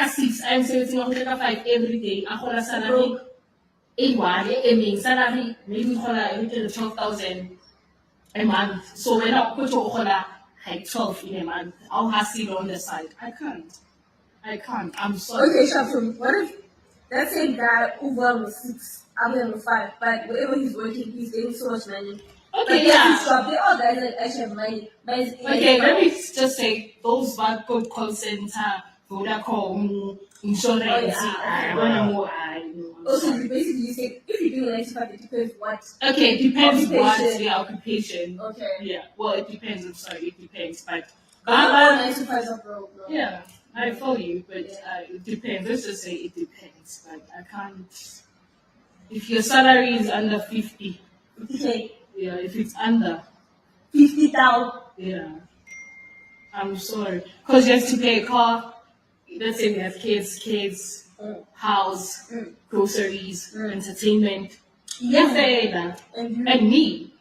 6 I'm saying ka 5 every day. A whole salary. A1, a salary, maybe every 12,000 a month. So when I put your like 12 in a month, I'll hustle on the side. I can't. I'm sorry. Okay, Shafum. What if that same guy over was 6, I'm with 5, but wherever he's working, he's getting so much money. Okay, yeah. They all guys that actually have money. But Okay, let me just say those bad code call center, Vodacom, insurance. I don't know. Also, basically, you say if you do 95, it depends what. Okay, it depends what Occupation. the occupation. Okay. Yeah. Well, it depends. I'm sorry, it depends. But Not all 95 are broke. No. yeah, I follow you, but it depends. Let's just say it depends. But I can't. If your salary is under 50, Okay. yeah. If it's under, 50,000. yeah. I'm sorry, because you have to pay a car. Let's say we have kids, house, groceries, entertainment. Yeah. Yeah. And And me,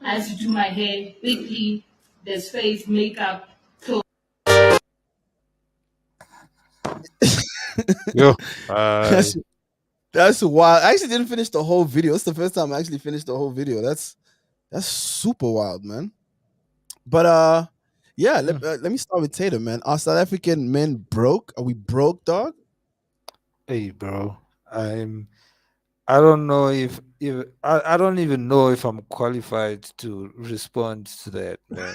I have to do my hair weekly. There's face, makeup, clothes. Yo. That's that's wild. I actually didn't finish the whole video. It's the first time I actually finished the whole video. That's super wild, man. But yeah, let me start with Tatum, man. Are South African men broke? Are we broke, dog? Hey, bro. I don't know if I don't even know if I'm qualified to respond to that, man.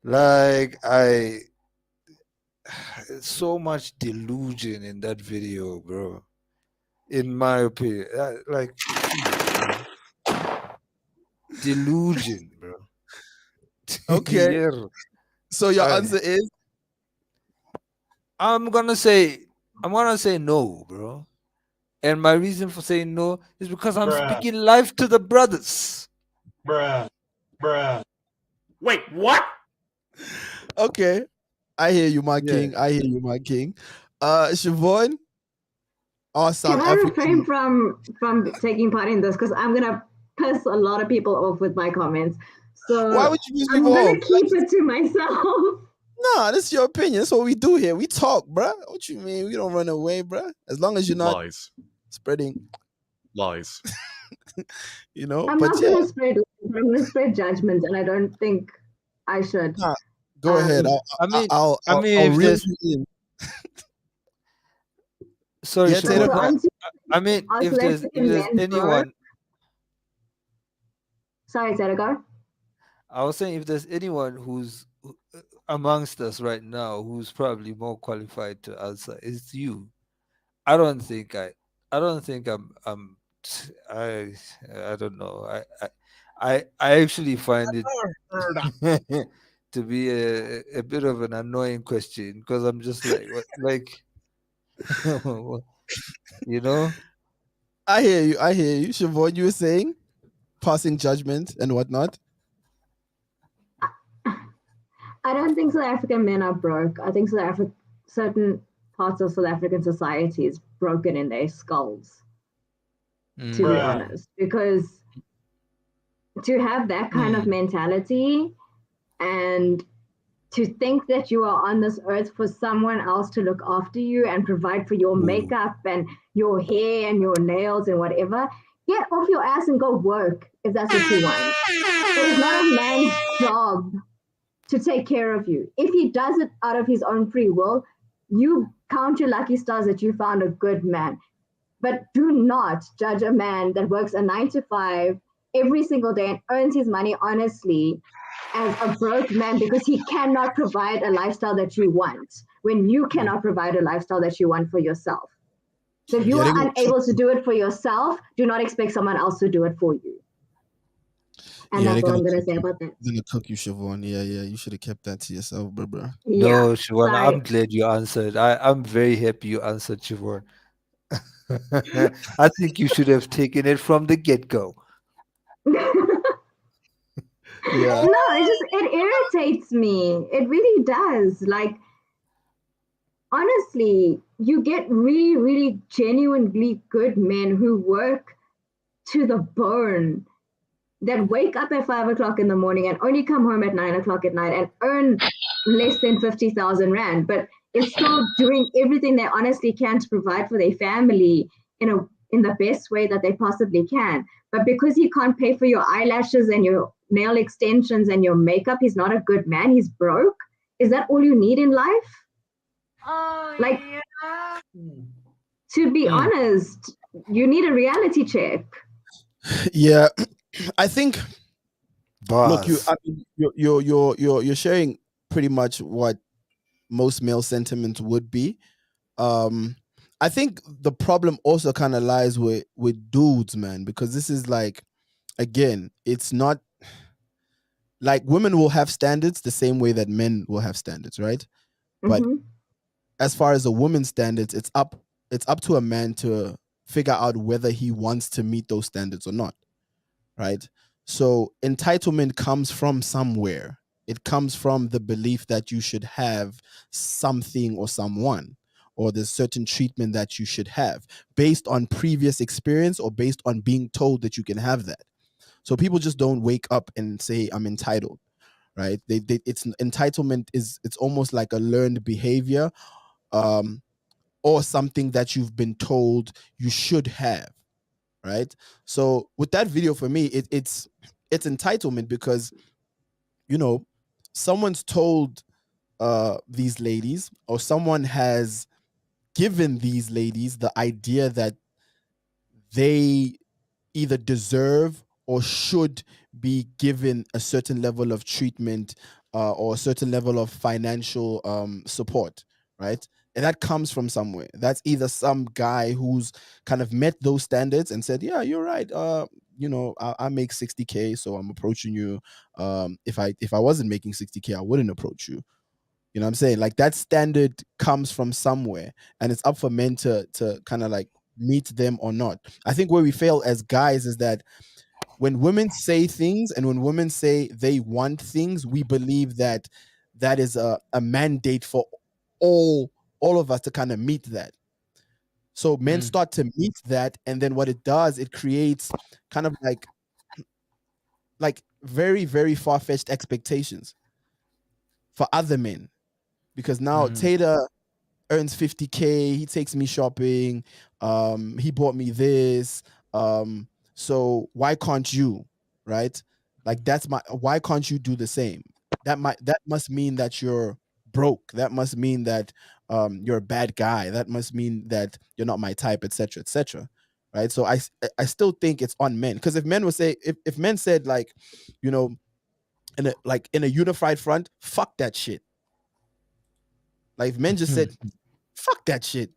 Like so much delusion in that video, bro. In my opinion, like jeez, man. Delusion, bro. Okay. Yeah. So your I- answer is I'm gonna say no, bro. And my reason for saying no is because I'm speaking life to the brothers. Wait, what? okay. I hear you, my Yeah. king. I hear you, my king. Siobhan, are South Can I refrain African from taking part in this because I'm gonna piss a lot of people off with my comments. Why So would you use I'm people gonna off? keep it to myself. Nah, this is your opinion. That's what we do here. We talk, bruh. What you mean? We don't run away, bruh. As long as you're not Lies. spreading, Lies. I'm but not yeah, gonna spread. I'm gonna spread judgment, and I don't think I should. nah, go ahead. I mean, I'll if reel there's you in. sorry, Yeah, So Tatum. Siobhan, to answer, I mean, are if South there's African men broke? anyone, Sorry, Zedigo. I was saying if there's anyone who's amongst us right now who's probably more qualified to answer, it's you. I don't think I don't think I I don't know. I actually find it to be a bit of an annoying question because I'm just like what like you know. I hear you. I hear you. Siobhan, you were saying passing judgment and whatnot. I don't think South African men are broke. I think certain parts of South African society is broken in their skulls, to be honest. Because to have that kind of mentality and to think that you are on this earth for someone else to look after you and provide for your makeup and your hair and your nails and whatever, get off your ass and go work if that's what you want. It is not a man's job to take care of you. If he does it out of his own free will, you count your lucky stars that you found a good man. But do not judge a man that works a 9 to 5 every single day and earns his money honestly as a broke man because he cannot provide a lifestyle that you want when you cannot provide a lifestyle that you want for yourself. So if you are Getting a unable to do it for yourself, do not expect someone else to do it for you. And yeah, that's they're all I'm gonna going to cook say you. about that. They're gonna cook you, Siobhan. Yeah, yeah. You should have kept that to yourself, bro. Yeah, No, Siobhan, I'm sorry. glad you answered. I'm very happy you answered, Siobhan. I think you should have taken it from the get-go. No, Yeah, it irritates me. It really does. Like, honestly, you get really, really genuinely good men who work to the bone, that wake up at 5 o'clock in the morning and only come home at 9 o'clock at night and earn less than 50,000 rand, but is still doing everything they honestly can to provide for their family in the best way that they possibly can. But because he can't pay for your eyelashes and your nail extensions and your makeup, he's not a good man. He's broke. Is that all you need in life? Like, to be Mm, honest, you need a reality check. yeah. I think. Look, bars. I mean, you're sharing pretty much what most male sentiment would be. Um, I think the problem also kind of lies with dudes, man, because this is like, again, it's not like women will have standards the same way that men will have standards, right? But Mm-hmm. as far as a woman's standards, it's up to a man to figure out whether he wants to meet those standards or not, right? So entitlement comes from somewhere. It comes from the belief that you should have something or someone, or there's certain treatment that you should have based on previous experience or based on being told that you can have that. So people just don't wake up and say I'm entitled, right? It's entitlement is it's almost like a learned behavior, um, or something that you've been told you should have, right? So with that video, for me, it's entitlement because you know someone's told these ladies, or someone has given these ladies the idea that they either deserve or should be given a certain level of treatment, or a certain level of financial support, right? And that comes from somewhere. That's either some guy who's kind of met those standards and said, "Yeah, you're right. I make 60K, so I'm approaching you. If I wasn't making 60K, I wouldn't approach you." You know what I'm saying? Like that standard comes from somewhere, and it's up for men to kind of like meet them or not. I think where we fail as guys is that when women say things and when women say they want things, we believe that that is a mandate for all of us to kind of meet that. So men Mm, start to meet that, and then what it does, it creates kind of like very, very far-fetched expectations for other men. Because now mhm, Tater earns 50K, he takes me shopping, he bought me this, so why can't you, right? Like that's my why can't you do the same? That must mean that you're broke. That must mean that you're a bad guy. That must mean that you're not my type, etc., etc. Right? So I still think it's on men, because if men would say, if men said like, you know, in a unified front, fuck that shit. Like if men just mhm, said fuck that shit,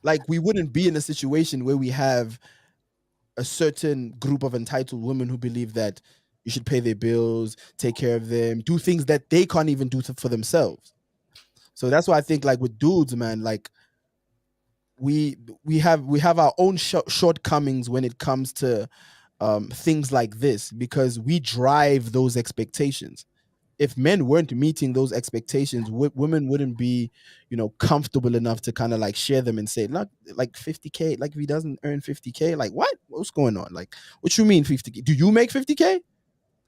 like we wouldn't be in a situation where we have a certain group of entitled women who believe that you should pay their bills, take care of them, do things that they can't even do for themselves. So that's why I think like with dudes, man, like we have our own shortcomings when it comes to things like this, because we drive those expectations. If men weren't meeting those expectations, women wouldn't be, comfortable enough to kind of like share them and say, not like 50K, like if he doesn't earn 50K, like what's going on? Like, what you mean 50K? Do you make 50K?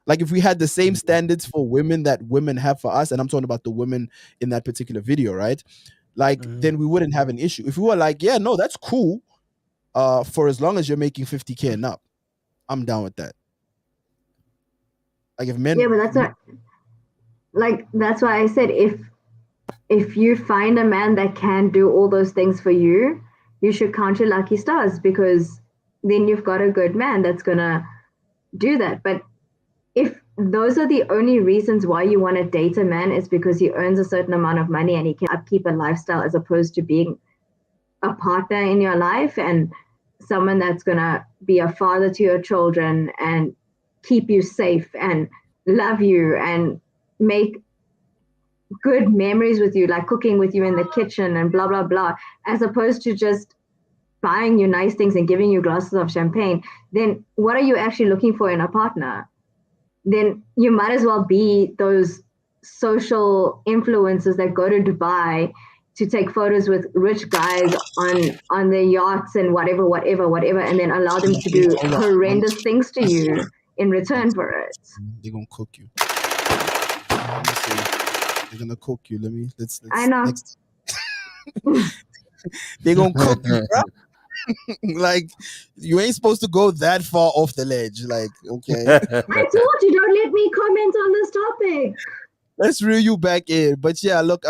Like if we had the same standards for women that women have for us, and I'm talking about the women in that particular video, right? Like mhm. then we wouldn't have an issue. If we were like, yeah, no, that's cool. For as long as you're making 50K and up, I'm down with that. Like if Yeah, men, but that's why I said if you find a man that can do all those things for you, you should count your lucky stars, because then you've got a good man that's gonna do that. But if those are the only reasons why you want to date a man, is because he earns a certain amount of money and he can upkeep a lifestyle, as opposed to being a partner in your life and someone that's going to be a father to your children and keep you safe and love you and make good memories with you, like cooking with you in the kitchen and blah, blah, blah, as opposed to just buying you nice things and giving you glasses of champagne, then what are you actually looking for in a partner? Then you might as well be those social influencers that go to Dubai to take photos with rich guys on their yachts and whatever, whatever, whatever, and then allow them to do Hold on. horrendous things to you in return for it. They're gonna cook you. Let me see. They're gonna cook you. I Let's know. next. They're gonna cook you, bro. Like, you ain't supposed to go that far off the ledge. Like, okay, I told you, don't let me comment on this topic. let's reel you back in. But yeah, look,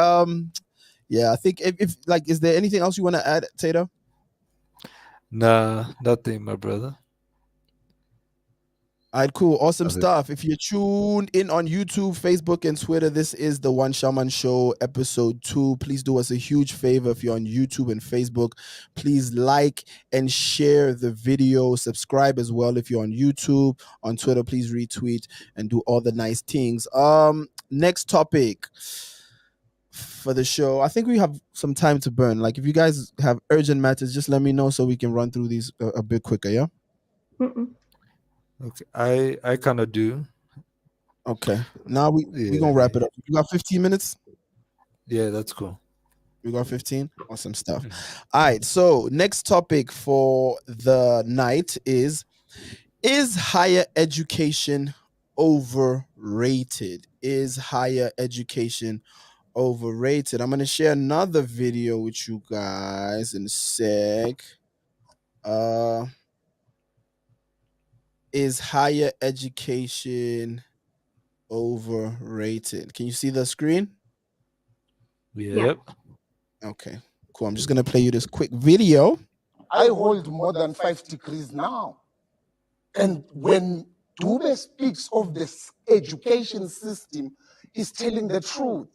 yeah, I think if like, is there anything else you want to add, Tato? Nah, nothing, my brother. All right, cool. Awesome Nothing. stuff. If you're tuned in on YouTube, Facebook, and Twitter, this is the One Shaman Show, episode 2. Please do us a huge favor. If you're on YouTube and Facebook, please like and share the video. Subscribe as well if you're on YouTube. On Twitter, please retweet and do all the nice things. Next topic for the show. I think we have some time to burn. Like, if you guys have urgent matters, just let me know so we can run through these a bit quicker, yeah? Mm-mm. Okay, I kind of do. Okay. Now we Yeah, gonna wrap it up. You got 15 minutes? yeah, that's cool. We got 15. Awesome stuff. Mhm. All right. So next topic for the night is higher education overrated? Is higher education overrated? I'm gonna share another video with you guys in a sec. Is higher education overrated? Can you see the screen? Yep. Okay, cool. I'm just gonna play you this quick video. I hold more than 5 degrees now. And when Dube speaks of this education system, he's telling the truth.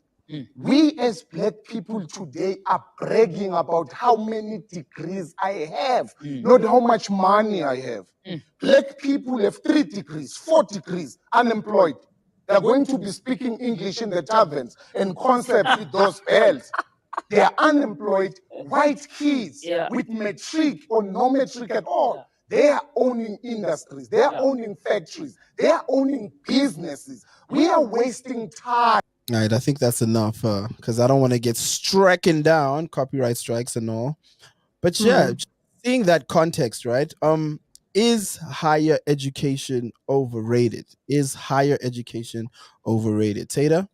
We as black people today are bragging about how many degrees I have, not how much money I have. Black people have 3 degrees, 4 degrees, unemployed. They're going to be speaking English in the taverns and concepts with those bells. They are unemployed, white kids with matric or no matric at all. They are owning industries, they are owning factories, they are owning businesses. We are wasting time. All right, I think that's enough because I don't want to get stricken down, copyright strikes and all. But yeah, Mhm. seeing that context, right? Is higher education overrated? Is higher education overrated? Tata?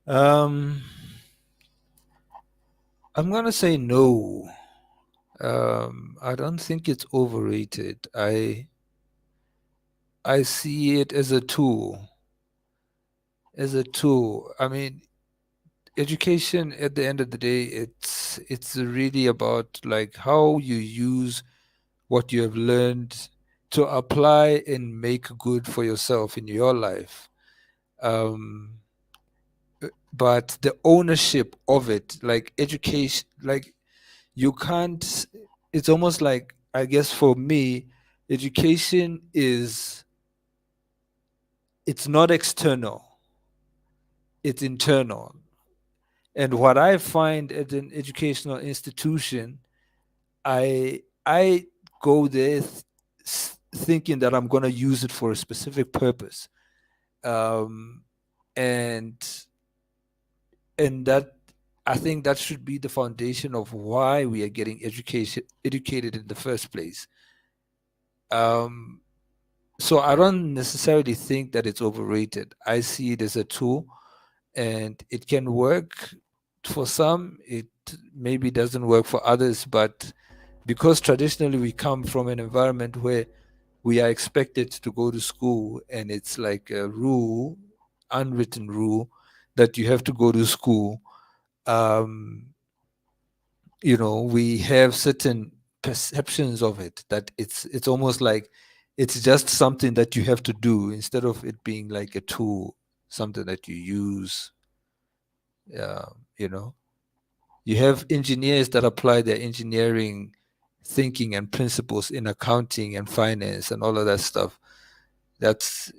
Um, I'm gonna say no. I don't think it's overrated. I see it as a tool. As a tool. I mean, education at the end of the day, it's really about like how you use what you have learned to apply and make good for yourself in your life. Um, but the ownership of it, like education, like you can't. It's almost like, I guess for me, education is, it's not external, it's internal. And what I find at an educational institution, I go there thinking that I'm going to use it for a specific purpose, um, and that, I think that should be the foundation of why we are getting educated in the first place. Um, so I don't necessarily think that it's overrated. I see it as a tool, and it can work for some. It maybe doesn't work for others, but because traditionally we come from an environment where we are expected to go to school, and it's like a rule, unwritten rule, that you have to go to school. Um, we have certain perceptions of it, that it's almost like it's just something that you have to do instead of it being like a tool, something that you use. uh, you know you have engineers that apply their engineering thinking and principles in accounting and finance and all of that stuff. That's,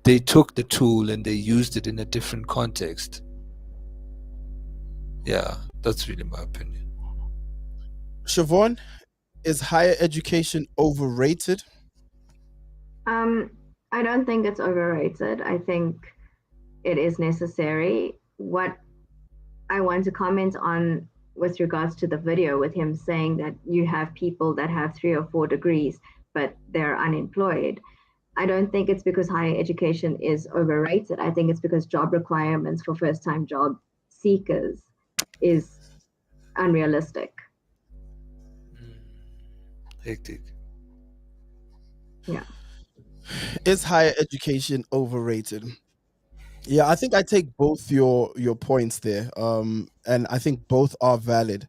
they took the tool and they used it in a different context. Yeah, that's really my opinion. Siobhan, is higher education overrated? Um, I don't think it's overrated. I think it is necessary. What I want to comment on with regards to the video with him saying that you have people that have 3 or 4 degrees, but they're unemployed. I don't think it's because higher education is overrated. I think it's because job requirements for first time job seekers is unrealistic. Hectic. Yeah. Is higher education overrated? Yeah, I think I take both your points there. And I think both are valid.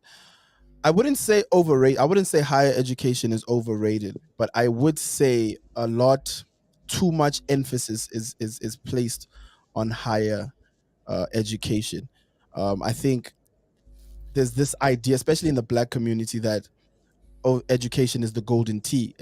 I wouldn't say overrated. I wouldn't say higher education is overrated, but I would say a lot too much emphasis is placed on higher education. I think there's this idea, especially in the black community, that education is the golden key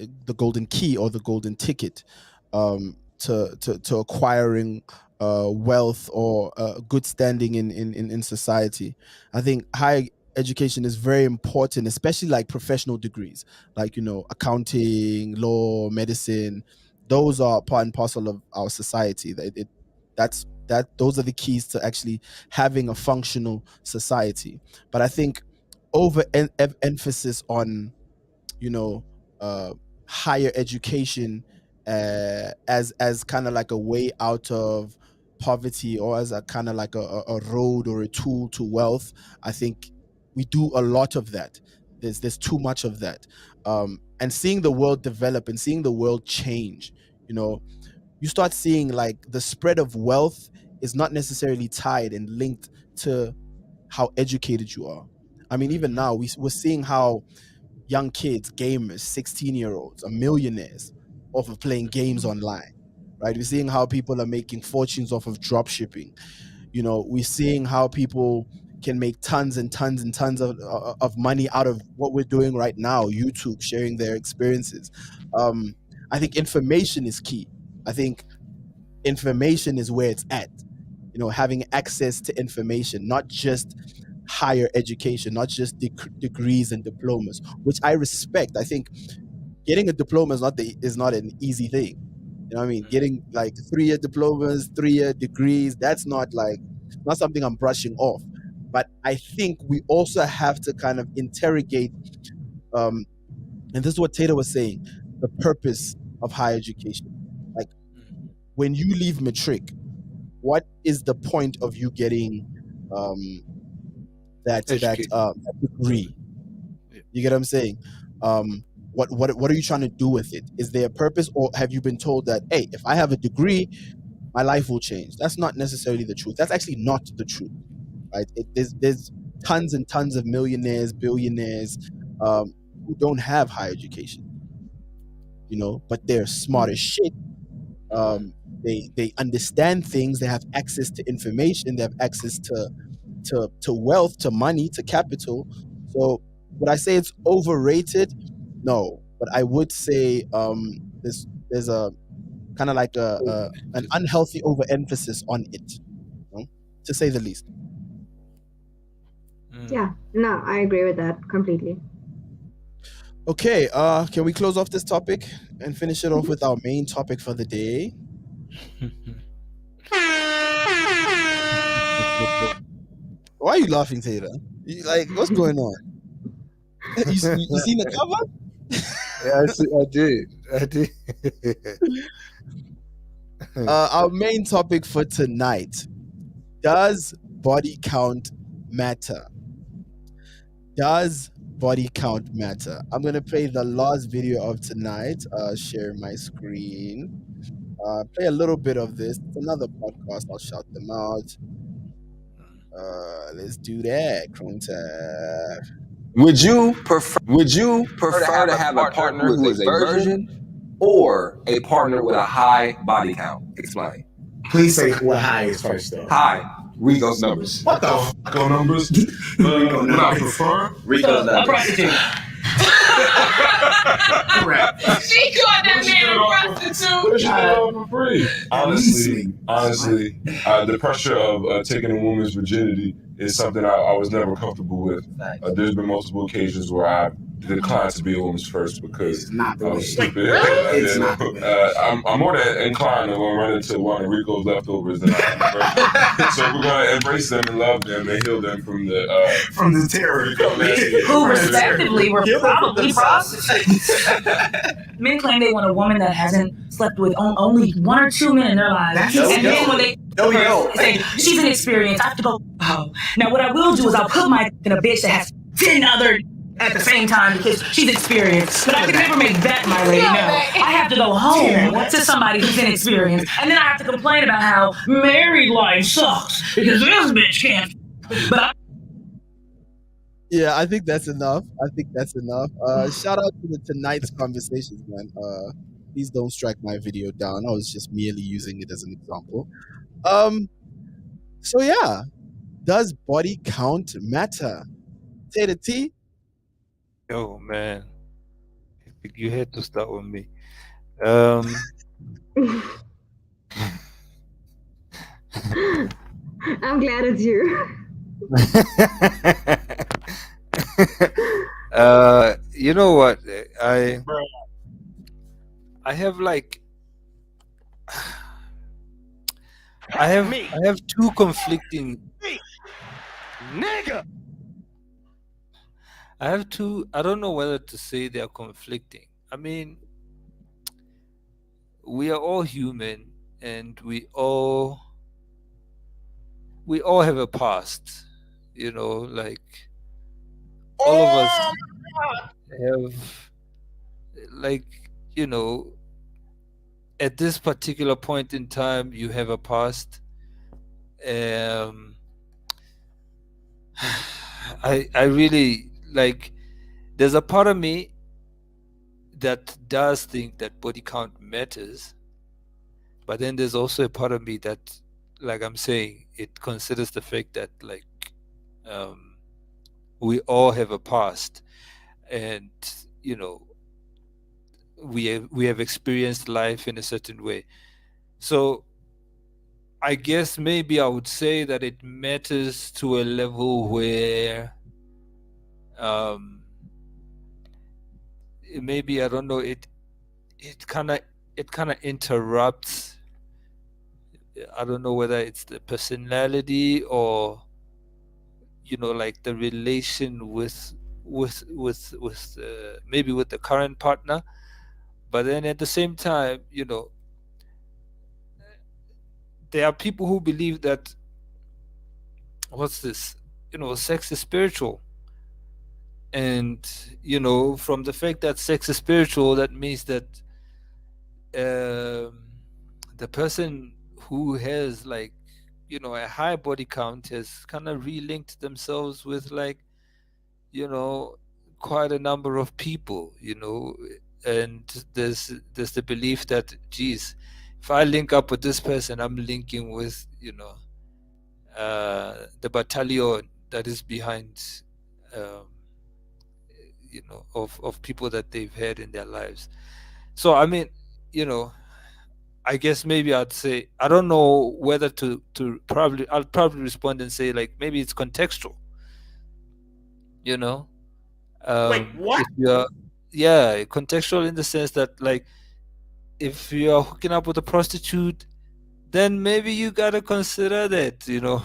or the golden ticket to acquiring wealth or good standing in society. I think higher education is very important, especially like professional degrees, like accounting, law, medicine. Those are part and parcel of our society. Those are the keys to actually having a functional society. But I think emphasis on you know uh higher education as kind of like a way out of poverty, or as a kind of like a road or a tool to wealth. I think we do a lot of that. There's too much of that. And seeing the world develop and seeing the world change, you know you start seeing like the spread of wealth is not necessarily tied and linked to how educated you are. I mean, even now we're seeing how young kids, gamers, 16-year-olds are millionaires off of playing games online, right? We're seeing how people are making fortunes off of drop shipping. We're seeing how people can make tons and tons and tons of money out of what we're doing right now, YouTube, sharing their experiences. I think information is key. I think information is where it's at. Having access to information, not just higher education, not just degrees and diplomas, which I respect. I think getting a diploma is not an easy thing. I mean, getting like 3-year diplomas, 3-year degrees, that's not something I'm brushing off. But I think we also have to kind of interrogate, um, and this is what Taylor was saying, the purpose of higher education. Like, when you leave matric, what is the point of you getting um, that degree? You get what I'm saying? What are you trying to do with it? Is there a purpose, or have you been told that, hey, if I have a degree, my life will change? That's not necessarily the truth. That's actually not the truth, right? There's tons and tons of millionaires, billionaires, who don't have higher education, but they're smart as shit. They understand things. They have access to information. They have access to wealth, to money, to capital. So would I say it's overrated? No, but I would say there's a kind of like an unhealthy overemphasis on it, to say the least. Yeah. No, I agree with that completely. Okay, can we close off this topic and finish it off with our main topic for the day? Why are you laughing, Taylor? Like, what's going on? You seen the cover? Yeah, I did. Our main topic for tonight: does body count matter? Does body count matter? I'm gonna play the last video of tonight. Share my screen. Play a little bit of this. It's another podcast. I'll shout them out. Let's do that. Chrome tab. Would you prefer to have a partner who is a virgin or a partner with a high body count? Explain. Please say what high is first, though. High. Read those numbers. What the Rico numbers? Rico What I numbers. prefer? Rico's A numbers. prostitute. Correct. She called that man a What prostitute. if she get it all for free? Honestly, The pressure of taking a woman's virginity is something I was never comfortable with. There's been multiple occasions where I declined to be a woman's first because It's not the I way. was stupid. It's not the way. I'm more than inclined to go run into one of Rico's leftovers than I am a virgin. So we're gonna embrace them and love them and heal them from the terror. Who respectively were probably prostitutes. Men claim they want a woman that hasn't slept with only one or two men in their lives. And then when they say she's inexperienced, I have to go, oh. Now what I will do is I'll put my in a bitch that has 10 other at the same time because she's experienced. But I could never make that my lady. No. I have to go home to somebody who's inexperienced. And then I have to complain about how married life sucks because this bitch can't. But Yeah, I think that's enough. Shout out to tonight's conversations, man. Please don't strike my video down. I was just merely using it as an example. So yeah, does body count matter? Tater T. Oh man, you had to start with me. I'm glad it's you. You know what? I have like I have two conflicting Nigga. I don't know whether to say they are conflicting. I mean, we are all human and we all have a past, you know, like all of us have, like, you know, at this particular point in time you have a past. I really, like, there's a part of me that does think that body count matters, but then there's also a part of me that, like I'm saying, it considers the fact that, like, we all have a past, and you know, we have experienced life in a certain way. So I guess maybe I would say that it matters to a level where maybe, I don't know, it kind of interrupts, I don't know whether it's the personality or, you know, like the relation with maybe with the current partner. But then at the same time, you know, there are people who believe that, what's this, you know, sex is spiritual. And, you know, from the fact that sex is spiritual, that means that the person who has, like, you know, a high body count has kind of relinked themselves with, like, you know, quite a number of people, you know. And there's the belief that, geez, if I link up with this person, I'm linking with, you know, the battalion that is behind, you know, of people that they've had in their lives. So I mean, you know, I guess maybe I'd say, I don't know whether to I'll probably respond and say, like, maybe it's contextual, you know. Wait, what? If you're, yeah, contextual in the sense that, like, if you're hooking up with a prostitute, then maybe you gotta consider that, you know,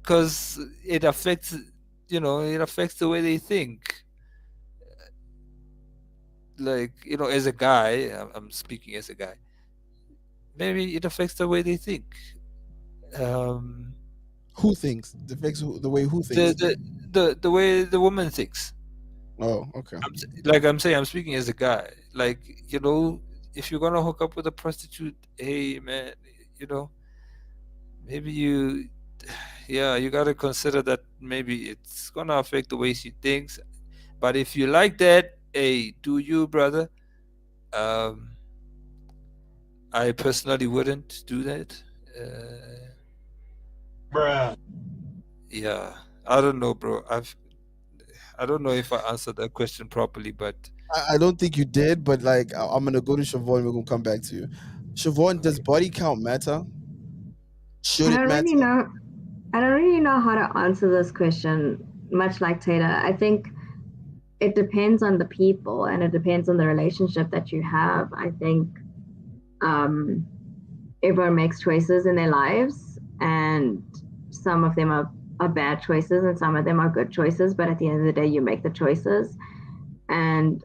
because it affects, you know, it affects the way they think. Like, you know, as a guy, I'm speaking as a guy, maybe it affects the way they think. Who thinks? It affects the way who thinks. The way the woman thinks. Oh, okay. Like I'm saying, I'm speaking as a guy. Like, you know, if you're gonna hook up with a prostitute, hey man, you know, maybe you got to consider that maybe it's gonna affect the way she thinks. But if you like that, hey, do you, brother? Um, I personally wouldn't do that. Yeah, I don't know, bro. I don't know if I answered that question properly, but I don't think you did, but like I'm gonna go to Siobhan. We're gonna come back to you. Siobhan, does okay. body count matter? I Should it don't matter? really know. I don't really know how to answer this question, much like Taylor. I think it depends on the people and it depends on the relationship that you have. I think um, everyone makes choices in their lives, and some of them are bad choices and some of them are good choices. But at the end of the day, you make the choices. And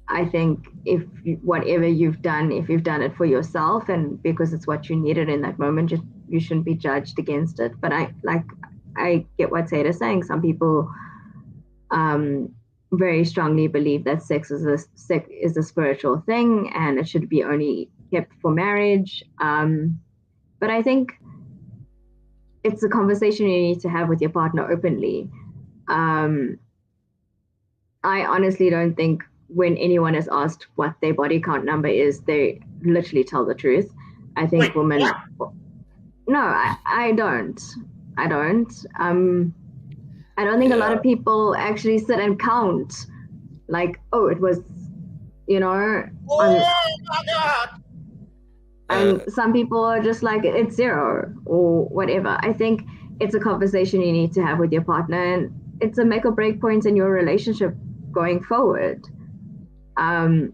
I think if whatever you've done, if you've done it for yourself and because it's what you needed in that moment, you shouldn't be judged against it. But I get what Taylor's saying. Some people um, very strongly believe that sex is a spiritual thing and it should be only kept for marriage. But I think it's a conversation you need to have with your partner openly. Um, I honestly don't think when anyone is asked what their body count number is, they literally tell the truth. I think women. No, I don't. I don't. I don't think a lot Yeah, of people actually sit and count. Like, oh, it was, on. And uh, some people are just like, it's zero or whatever. I think it's a conversation you need to have with your partner, and it's a make or break point in your relationship going forward. Um,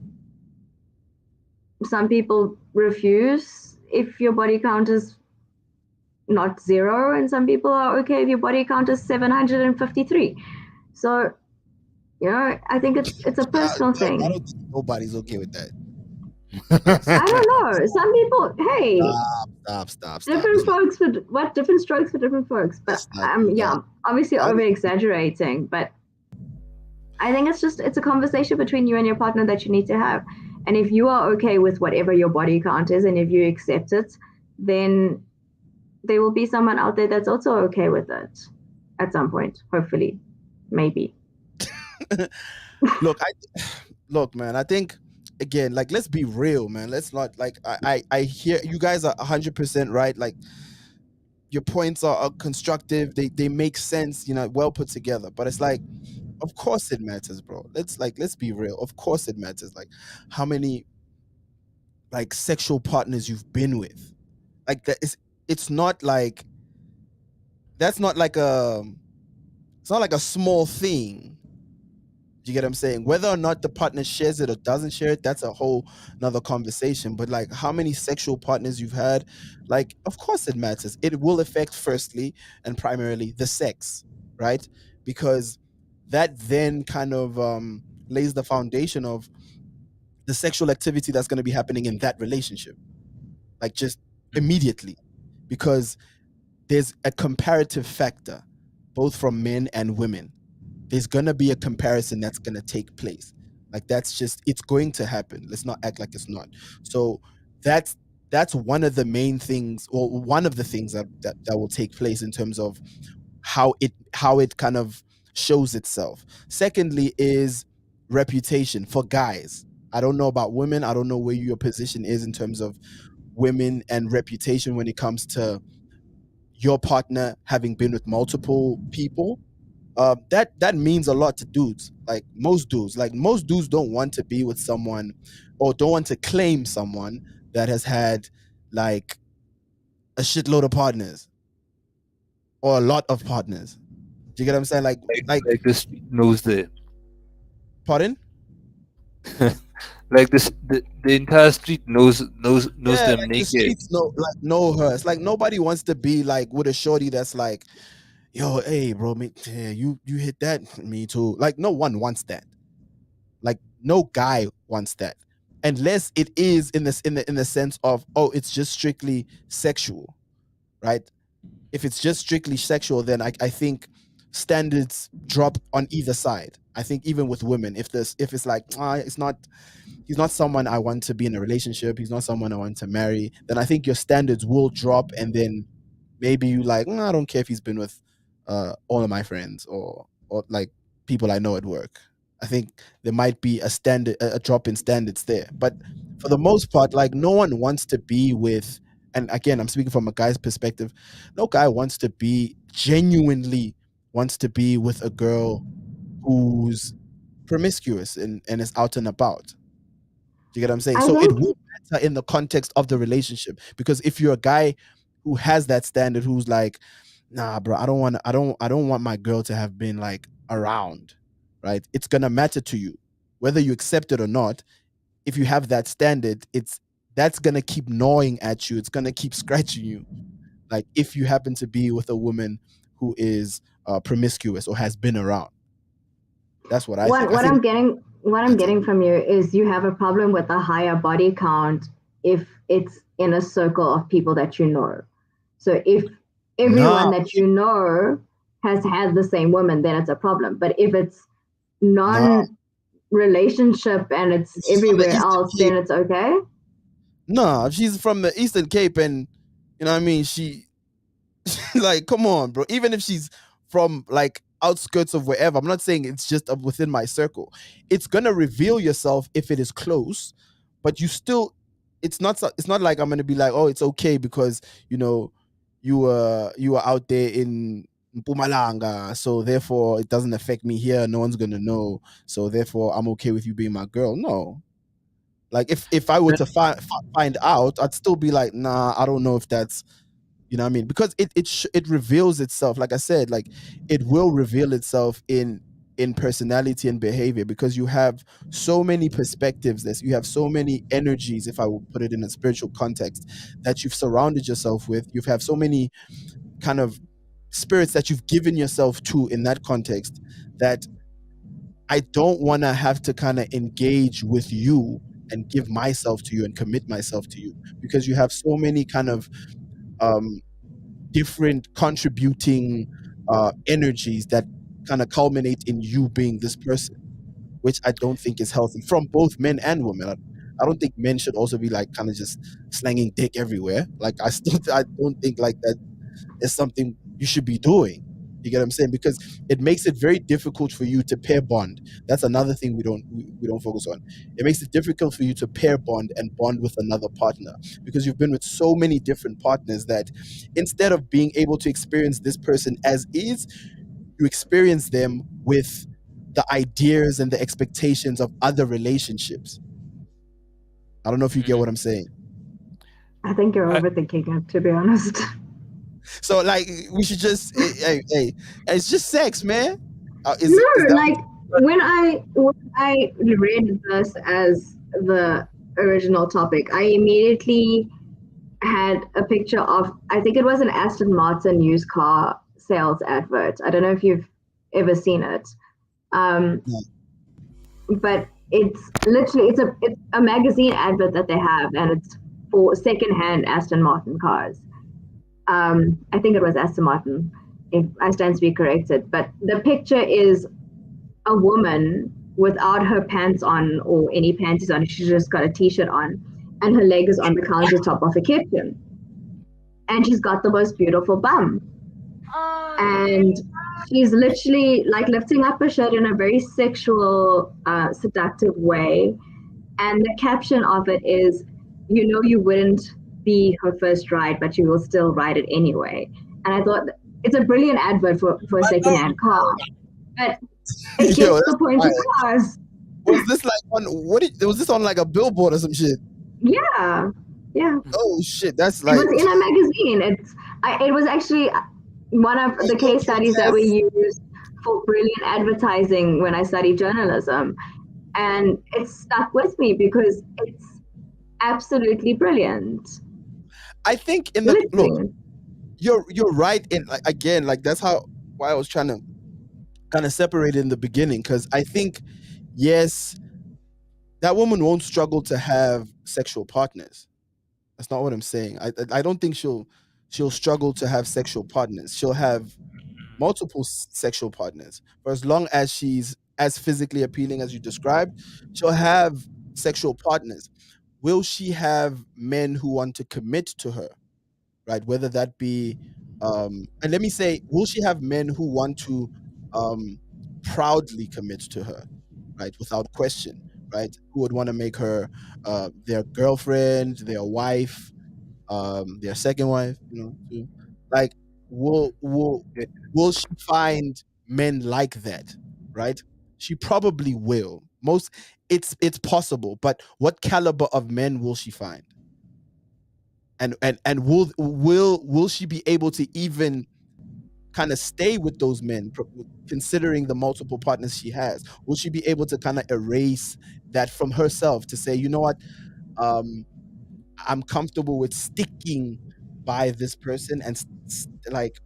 some people refuse if your body count is not zero, and some people are okay if your body count is 753. So, I think it's a personal I thing. don't think nobody's okay with that. I don't know. Some people, hey, Stop. different folks for what different strokes for different folks. But Let's not do yeah, that. I'm obviously I over don't, exaggerating, but I think it's a conversation between you and your partner that you need to have. And if you are okay with whatever your body count is and if you accept it, then there will be someone out there that's also okay with it at some point, hopefully. Maybe. look, look, man. I think again, like, let's be real, man. Let's not like I hear you guys are 100% right. Like, your points are constructive. They make sense. Well put together. But it's like, of course it matters, bro. Let's be real. Of course it matters. Like, how many like sexual partners you've been with. Like, that is, it's not like that's not like it's not like a small thing. Do you get what I'm saying? Whether or not the partner shares it or doesn't share it, that's a whole another conversation. But like, how many sexual partners you've had, like, of course it matters. It will affect firstly and primarily the sex, right? Because that then kind of lays the foundation of the sexual activity that's going to be happening in that relationship, like, just immediately, because there's a comparative factor, both from men and women. There's gonna be a comparison that's gonna take place. Like, that's just, it's going to happen. Let's not act like it's not. So that's one of the main things, or one of the things that will take place in terms of how it kind of shows itself. Secondly is reputation for guys. I don't know about women. I don't know where your position is in terms of women and reputation when it comes to your partner having been with multiple people. That means a lot to dudes. Like most dudes don't want to be with someone, or don't want to claim someone that has had like a shitload of partners or a lot of partners. Do you get what I'm saying? Like like the street knows the pardon? like the entire street knows Yeah, them like the naked. streets know her. It's like nobody wants to be like with a shorty that's like, yo, hey, bro, yeah, you hit that, me too. Like, no one wants that. Like, no guy wants that, unless it is in the sense of, oh, it's just strictly sexual, right? If it's just strictly sexual, then I think standards drop on either side. I think even with women, if it's like he's not someone I want to be in a relationship, he's not someone I want to marry, then I think your standards will drop, and then maybe you like, I don't care if he's been with all of my friends or like people I know at work. I think there might be a drop in standards there. But for the most part, like no one wants to be with, and again, I'm speaking from a guy's perspective, no guy wants to be genuinely wants to be with a girl who's promiscuous and is out and about. Do you get what I'm saying? I So it think will matter in the context of the relationship, because if you're a guy who has that standard, who's like, nah, bro, I don't want my girl to have been like around, right? It's gonna matter to you, whether you accept it or not. If you have that standard, that's gonna keep gnawing at you. It's gonna keep scratching you. Like if you happen to be with a woman who is promiscuous or has been around. That's what I think. I think what I'm that's it. getting from you is you have a problem with a higher body count if it's in a circle of people that you know. So if everyone Nah, that you know has had the same woman, then it's a problem. But if it's nah. non-relationship and it's She's from the everywhere Eastern else, Cape. then it's okay. Nah, she's from the Eastern Cape, and you know what I mean. She like, come on, bro. Even if she's from like outskirts of wherever, I'm not saying it's just within my circle. It's gonna reveal yourself if it is close, but you still, it's not like I'm gonna be like, oh, it's okay because you know you were out there in Mpumalanga, so therefore it doesn't affect me here. No one's gonna know, so therefore I'm okay with you being my girl. No, like if I were to find out, I'd still be like, nah, I don't know if that's, you know what I mean? Because it reveals itself. Like I said, like it will reveal itself in personality and behavior, because you have so many perspectives. You have so many energies, if I will put it in a spiritual context, that you've surrounded yourself with. You have so many kind of spirits that you've given yourself to in that context, that I don't want to have to kind of engage with you and give myself to you and commit myself to you, because you have so many kind of um different contributing energies that kind of culminate in you being this person, which I don't think is healthy from both men and women. I don't think men should also be like kind of just slanging dick everywhere. Like I don't think like that is something you should be doing. You get what I'm saying? Because it makes it very difficult for you to pair bond. That's another thing we don't focus on. It makes it difficult for you to pair bond and bond with another partner, because you've been with so many different partners that instead of being able to experience this person as is, you experience them with the ideas and the expectations of other relationships. I don't know if you get what I'm saying. I think you're I, overthinking it, to be honest. So like we should just hey, it's just sex, man. Is No, that like when I read this as the original topic, I immediately had a picture of, I think it was an Aston Martin used car sales advert. I don't know if you've ever seen it. Um, no. but it's literally it's a magazine advert that they have, and it's for secondhand Aston Martin cars. I think it was Aston Martin, if I stand to be corrected. But the picture is a woman without her pants on or any panties on. She's just got a t-shirt on, and her leg is on the countertop of the kitchen, and she's got the most beautiful bum, and she's literally like lifting up her shirt in a very sexual, seductive way. And the caption of it is, you know, you wouldn't be her first ride, but you will still ride it anyway. And I thought it's a brilliant advert for a I know. secondhand car, but it Yo, gets that's the point fire. across. Was this like on was this on like a billboard or some shit? Yeah, yeah. Oh shit, that's It was like in a magazine. It was actually one of the case studies that we used for brilliant advertising when I studied journalism, and it stuck with me because it's absolutely brilliant. I think in the look, Literally. you're right in like again, like that's why I was trying to kind of separate it in the beginning, because I think yes, that woman won't struggle to have sexual partners. That's not what I'm saying. I don't think she'll struggle to have sexual partners. She'll have multiple sexual partners. For as long as she's as physically appealing as you described, she'll have sexual partners. Will she have men who want to commit to her? Right? Whether that be, and let me say, will she have men who want to um, proudly commit to her, right? Without question, right? Who would want to make her their girlfriend, their wife, their second wife, too. Like, will will Yeah. will she find men like that, right? She probably will. Most it's possible, but what caliber of men will she find? And will she be able to even kind of stay with those men, considering the multiple partners she has? Will she be able to kind of erase that from herself to say, you know what, um I'm comfortable with sticking by this person and like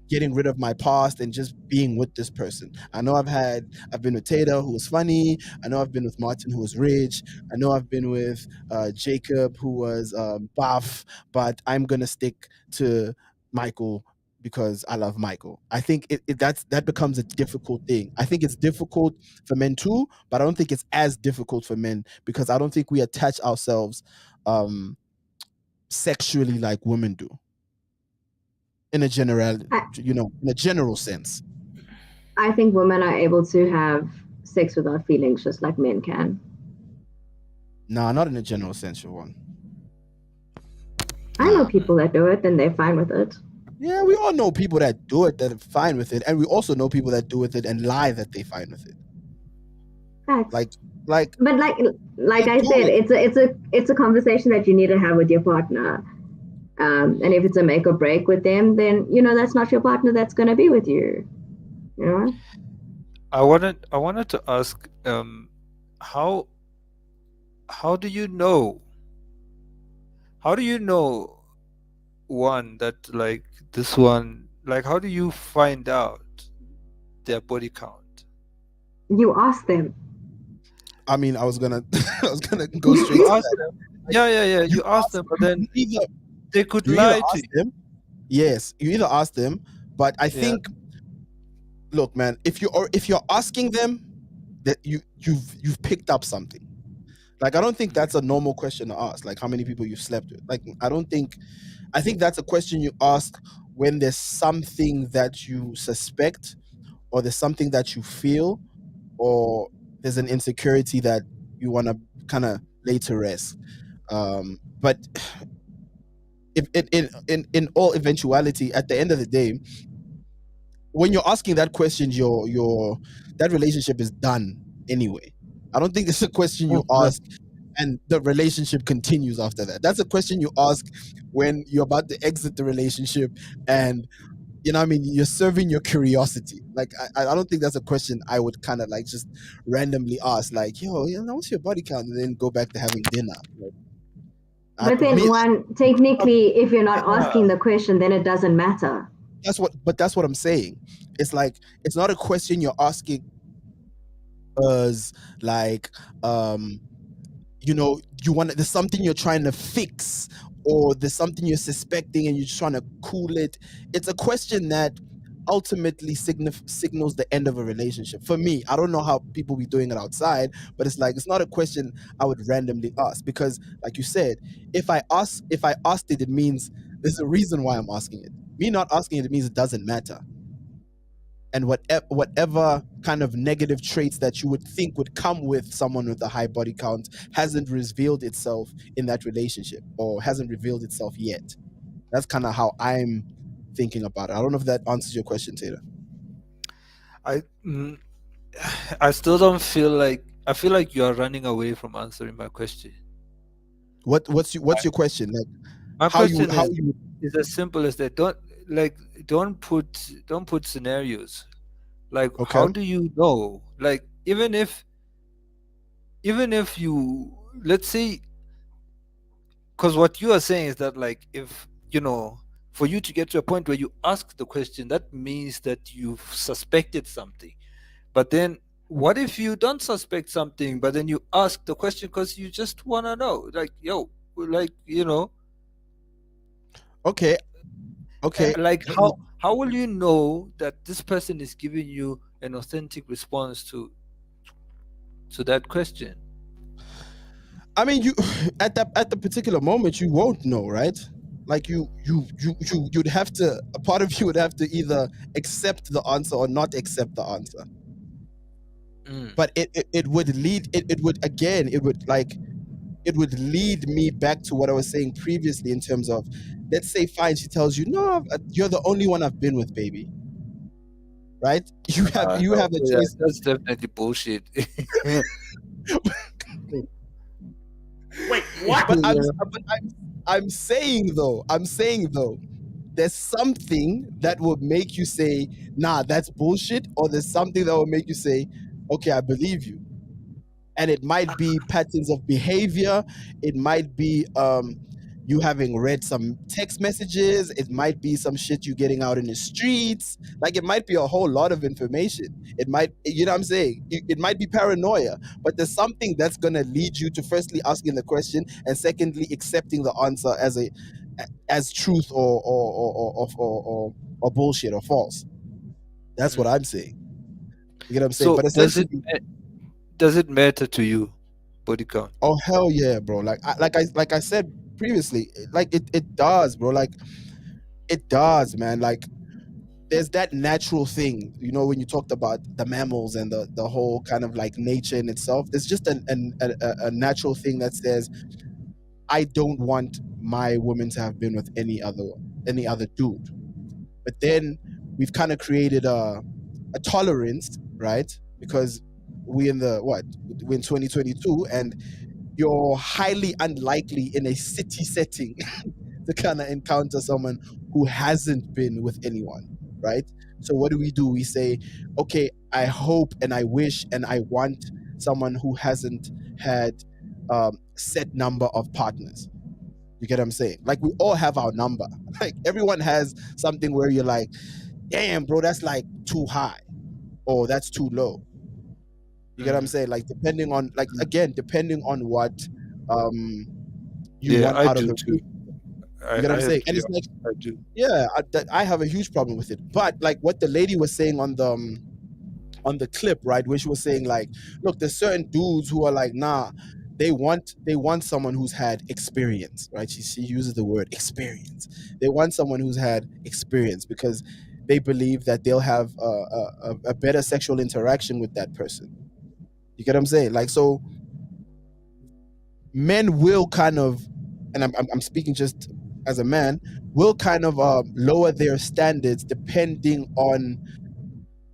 getting rid of my past and just being with this person. I know I've been with Taylor, who was funny. I know I've been with Martin, who was rich. I know I've been with Jacob, who was buff, but I'm gonna stick to Michael because I love Michael. I think that becomes a difficult thing. I think it's difficult for men too, but I don't think it's as difficult for men because I don't think we attach ourselves um sexually like women do in a general, in a general sense. I think women are able to have sex without feelings just like men can. Nah, not in a general sense, one. I know people that do it and they're fine with it. Yeah, we all know people that do it that are fine with it, and we also know people that do with it and lie that they fine with it. Facts. Like, but like I said, it's a conversation that you need to have with your partner. And if it's a make or break with them, then that's not your partner that's going to be with you. You know. I wanted to ask, how do you know? How do you know one that like this one? Like, how do you find out their body count? You ask them. I mean, I was gonna go straight You to ask that. them. Yeah. You ask them, but then they could lie to you. Them. Yes, you either ask them, but I think, look, man, if you're asking them, that you've picked up something. Like, I don't think that's a normal question to ask. Like, how many people you've slept with? Like, I think that's a question you ask when there's something that you suspect, or there's something that you feel, or there's an insecurity that you want to kind of lay to rest. But if in all eventuality, at the end of the day, when you're asking that question, that relationship is done anyway. I don't think it's a question you ask and the relationship continues after that. That's a question you ask when you're about to exit the relationship, and what I mean, you're serving your curiosity. Like, I don't think that's a question I would kind of like just randomly ask, like, yo, what's your body count, and then go back to having dinner. But then technically, if you're not asking the question, then it doesn't matter. That's what I'm saying. It's like, it's not a question you're asking because, like, there's something you're trying to fix, or there's something you're suspecting and you're just trying to cool it. It's a question that ultimately signals the end of a relationship. For me, I don't know how people be doing it outside, but it's like, it's not a question I would randomly ask, because like you said, if I asked it, it means there's a reason why I'm asking it. Me not asking it means it doesn't matter. And whatever kind of negative traits that you would think would come with someone with a high body count hasn't revealed itself in that relationship, or hasn't revealed itself yet. That's kind of how I'm thinking about it. I don't know if that answers your question, Taylor. I still don't feel like, I feel like you are running away from answering my question. What's your question? Like, my question is as simple as that. Don't put scenarios. Like, okay. How do you know? Like, even if you, let's say, because what you are saying is that, like, if for you to get to a point where you ask the question, that means that you've suspected something. But then what if you don't suspect something, but then you ask the question because you just want to know? Like, okay, Okay. Like how will you know that this person is giving you an authentic response to that question? I mean, you at the particular moment you won't know, right? Like you'd have to, a part of you would have to either accept the answer or not accept the answer. But it would lead it would again it would like it would lead me back to what I was saying previously in terms of, let's say fine, she tells you, no, you're the only one I've been with, baby. Right? You have No, a yeah, choice. that's definitely bullshit. Wait, what? But Yeah. I'm saying though, there's something that will make you say, nah, that's bullshit, or there's something that will make you say, okay, I believe you. And it might be patterns of behavior, it might be you having read some text messages, it might be some shit you getting out in the streets, like it might be a whole lot of information. It might, you know what I'm saying, it might be paranoia, but there's something that's going to lead you to firstly asking the question and secondly accepting the answer as truth or bullshit or false. That's what I'm saying. You get what I'm saying? So But essentially, does it matter to you, body count? oh hell yeah, bro. Like I said previously, like it does, bro. Like it does, man. Like there's that natural thing, you know, when you talked about the mammals and the whole kind of like nature in itself. There's just a natural thing that says, I don't want my woman to have been with any other dude. But then we've kind of created a tolerance, right? Because we're in 2022, and you're highly unlikely in a city setting to kind of encounter someone who hasn't been with anyone, right? So what do? We say, okay, I hope and I wish and I want someone who hasn't had set number of partners. You get what I'm saying? Like we all have our number. Like everyone has something where you're like, damn, bro, that's like too high, or that's too low. You get what I'm saying? Like depending on, like again, depending on what you Yeah, want I out of do the too. You get what I I'm have saying? to And be it's like, honest, I do. yeah, I have a huge problem with it. But like what the lady was saying on the clip, right, where she was saying like, look, there's certain dudes who are like, nah, they want someone who's had experience, right? She uses the word experience. They want someone who's had experience because they believe that they'll have a better sexual interaction with that person. You get what I'm saying? Like, so men will kind of, and I'm speaking just as a man, will kind of lower their standards depending on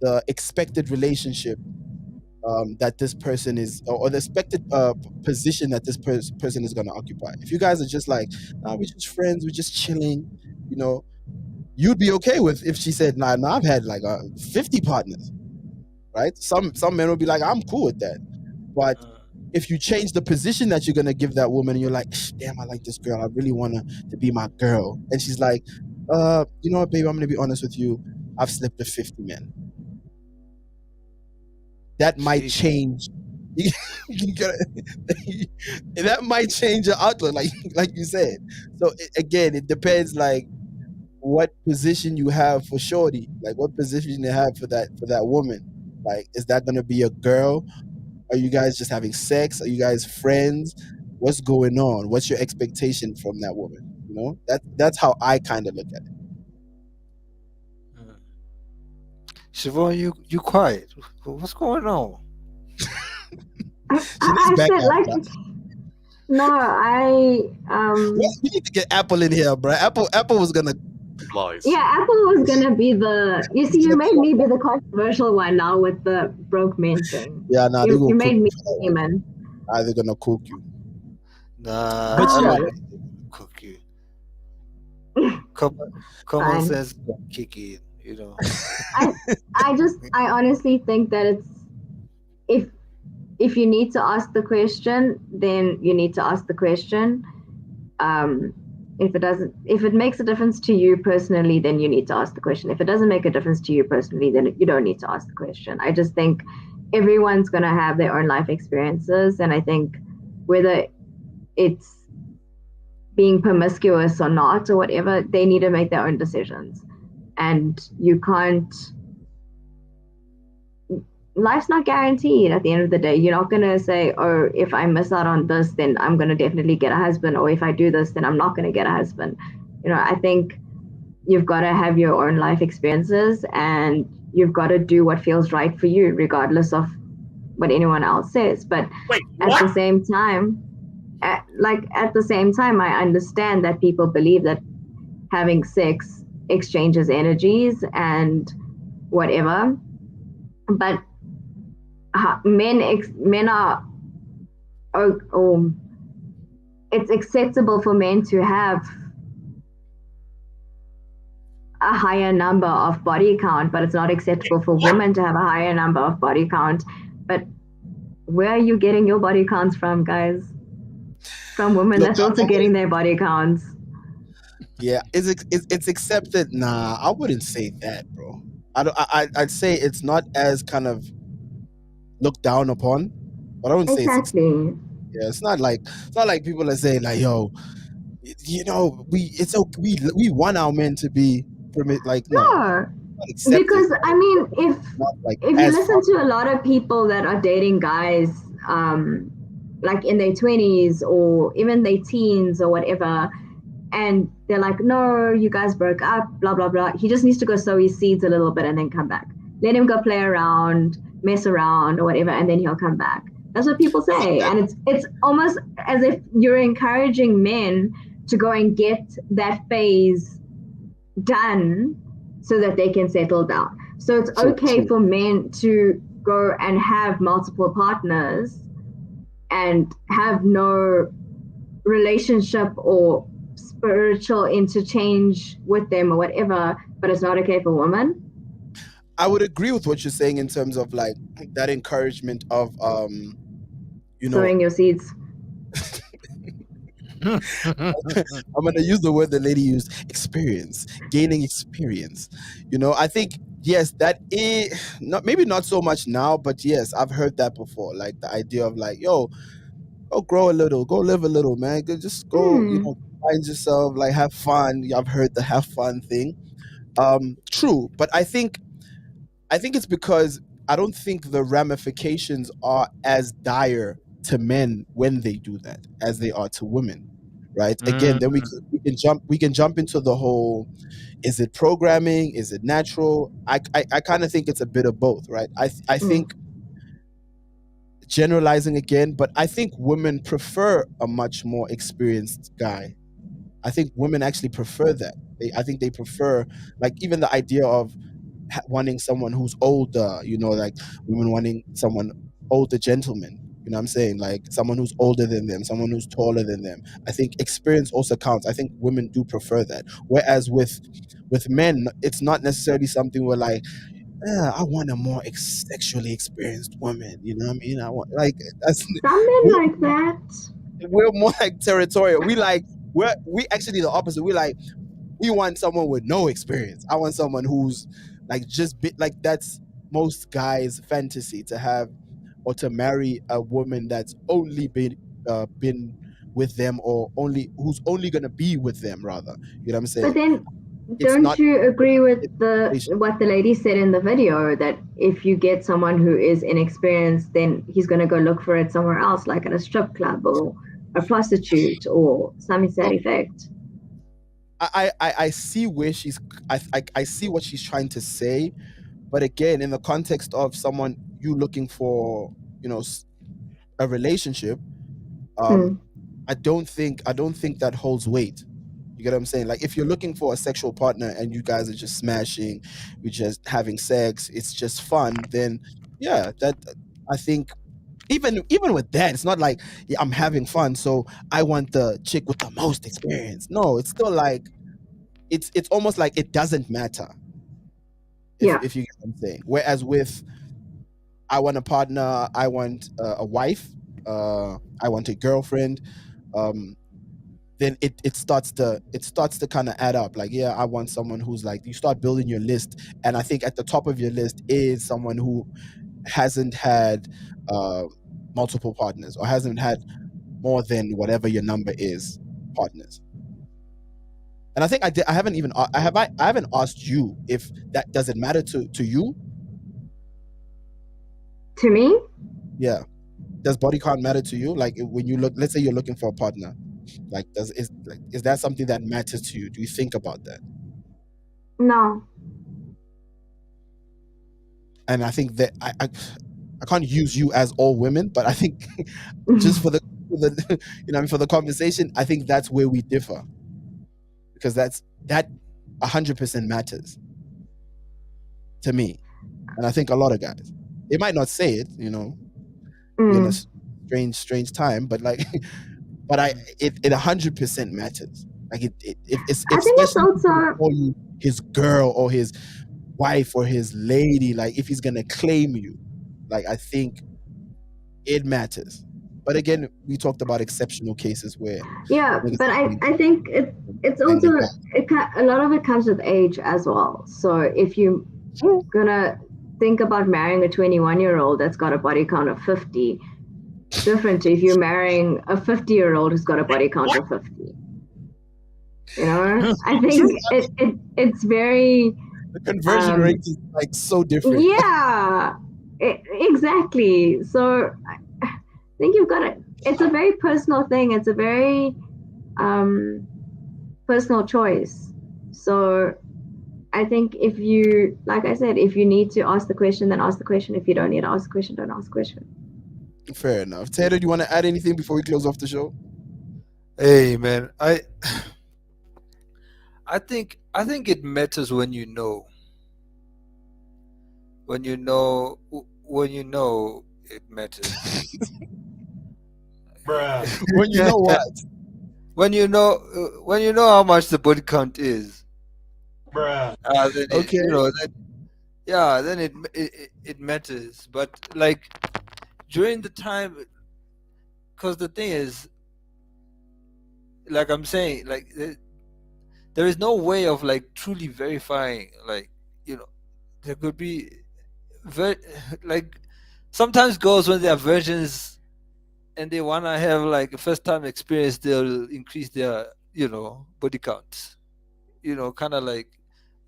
the expected relationship that this person is, or the expected position that this person is going to occupy. If you guys are just like, nah, we're just friends, we're just chilling, you know, you'd be okay with if she said, nah, I've had like 50 partners, right? Some men will be like, I'm cool with that. But if you change the position that you're gonna give that woman, and you're like, damn, I like this girl, I really want her to be my girl, and she's like, you know what, baby, I'm gonna be honest with you, I've slept with 50 men. That might change. That might change your outlook, like you said. So again, it depends, like what position you have for shorty, like what position you have for that woman. Like, is that gonna be a girl? Are you guys just having sex? Are you guys friends? What's going on? What's your expectation from that woman? You know, that's how I kind of look at it. Siobhan, you quiet. What's going on? Shanae's back said at like, us. no, We need to get Apple in here, bro. Apple was gonna. Lies. Yeah, Apple was gonna be the. You see, you made me be the controversial one now with the broke men thing. Yeah, nah, they you gonna made cook me you for that one. human. Nah, they're gonna cook you. Nah, But I yeah, don't think they cook you. Common Fine. sense can kick in, you know. I honestly think that it's if you need to ask the question, then you need to ask the question. If it makes a difference to you personally, then you need to ask the question. If it doesn't make a difference to you personally, then you don't need to ask the question. I just think everyone's going to have their own life experiences, and I think whether it's being promiscuous or not or whatever, they need to make their own decisions. And you can't, life's not guaranteed at the end of the day. You're not going to say, oh, if I miss out on this, then I'm going to definitely get a husband. Or if I do this, then I'm not going to get a husband. I think you've got to have your own life experiences and you've got to do what feels right for you, regardless of what anyone else says. But at the same time, at the same time, I understand that people believe that having sex exchanges energies and whatever. But men are, it's acceptable for men to have a higher number of body count, but it's not acceptable for women to have a higher number of body count. But where are you getting your body counts from, guys? From women Look, that's also getting their body counts. Yeah, it's accepted. Nah, I wouldn't say that, bro. I'd say it's not as kind of looked down upon, but I wouldn't say it's Exactly. yeah. It's not like people are saying like, yo, we want our men to be like no, No, not accepted. because I mean, Not like if you as listen to a lot of people that are dating guys, like in their 20s or even their teens or whatever, and they're like, no, you guys broke up, blah blah blah. He just needs to go sow his seeds a little bit and then come back. Let him go play around, mess around or whatever, and then he'll come back. That's what people say, and it's almost as if you're encouraging men to go and get that phase done so that they can settle down. So it's okay for men to go and have multiple partners and have no relationship or spiritual interchange with them or whatever, but it's not okay for women. I would agree with what you're saying in terms of like that encouragement of sowing your seeds. I'm gonna use the word the lady used, experience, gaining experience. I think yes, that is not maybe not so much now, but yes, I've heard that before. Like the idea of like, yo, go grow a little, go live a little, man. Just go, find yourself, like have fun. I've heard the have fun thing. True, but I think it's because I don't think the ramifications are as dire to men when they do that as they are to women. Right. Again, then we can jump into the whole, is it programming? Is it natural? I kind of think it's a bit of both, right? I think generalizing again, but I think women prefer a much more experienced guy. I think women actually prefer that. I think they prefer, like, even the idea of wanting someone who's older, like women wanting someone older gentleman. You know what I'm saying? Like someone who's older than them, someone who's taller than them. I think experience also counts. I think women do prefer that. Whereas with men, it's not necessarily something where like, yeah, I want a more sexually experienced woman. You know what I mean? I want like that's some men like that. We're more like territorial. We actually the opposite. We want someone with no experience. I want someone who's like like that's most guys' fantasy, to have or to marry a woman that's only been with them, or who's only gonna be with them, rather. You know what I'm saying? But then don't you agree with what the lady said in the video, that if you get someone who is inexperienced, then he's going to go look for it somewhere else, like at a strip club or a prostitute or something to that effect? I see where she's I see what she's trying to say, but again, in the context of someone you looking for, a relationship, I don't think that holds weight. You get what I'm saying? Like if you're looking for a sexual partner and you guys are just smashing, you're just having sex, it's just fun, then yeah, that I think even with that, it's not like, yeah, I'm having fun, so I want the chick with the most experience. No, it's still like it's almost like it doesn't matter. If you get what I'm saying. Whereas with I want a partner, I want a wife, I want a girlfriend, then it starts to kind of add up. Like, yeah, I want someone who's like, you start building your list, and I think at the top of your list is someone who hasn't had multiple partners or hasn't had more than whatever your number is. partners. And I think I haven't even I haven't asked you if that does it matter to you. To me, Yeah, does body count matter to you? Like when you look, let's say you're looking for a partner, like is that something that matters to you? Do you think about that? no. And I think that I can't use you as all women, but I think just for the for the conversation, I think that's where we differ, because that 100% matters to me, and I think a lot of guys, they might not say it, we're in a strange time, but like, but it 100% matters. Like it's I think it's especially if he's gonna also, call you his girl or his wife or his lady, like if he's gonna claim you, like I think it matters. But again, we talked about exceptional cases where yeah, niggas but are I think it's bang their also, dog. a lot of it comes with age as well. So if you're gonna think about marrying a 21-year-old that's got a body count of 50, different to if you're marrying a 50-year-old who's got a body count of 50. I think it's very, The conversion rate is like so different. yeah, exactly. So I think you've got to, it's a very personal thing. It's a very personal choice. So I think if you, like I said, if you need to ask the question, then ask the question. If you don't need to ask the question, don't ask the question. Fair enough. Taylor, do you want to add anything before we close off the show? Hey man, I think it matters when you know. When you know it matters. When you know what? When you know how much the body count is. Then Okay. then it matters. But like during the time, because the thing is, like I'm saying, like there is no way of like truly verifying. Like there could be like sometimes girls when they are virgins and they wanna have like a first time experience, they'll increase their body count. Kind of like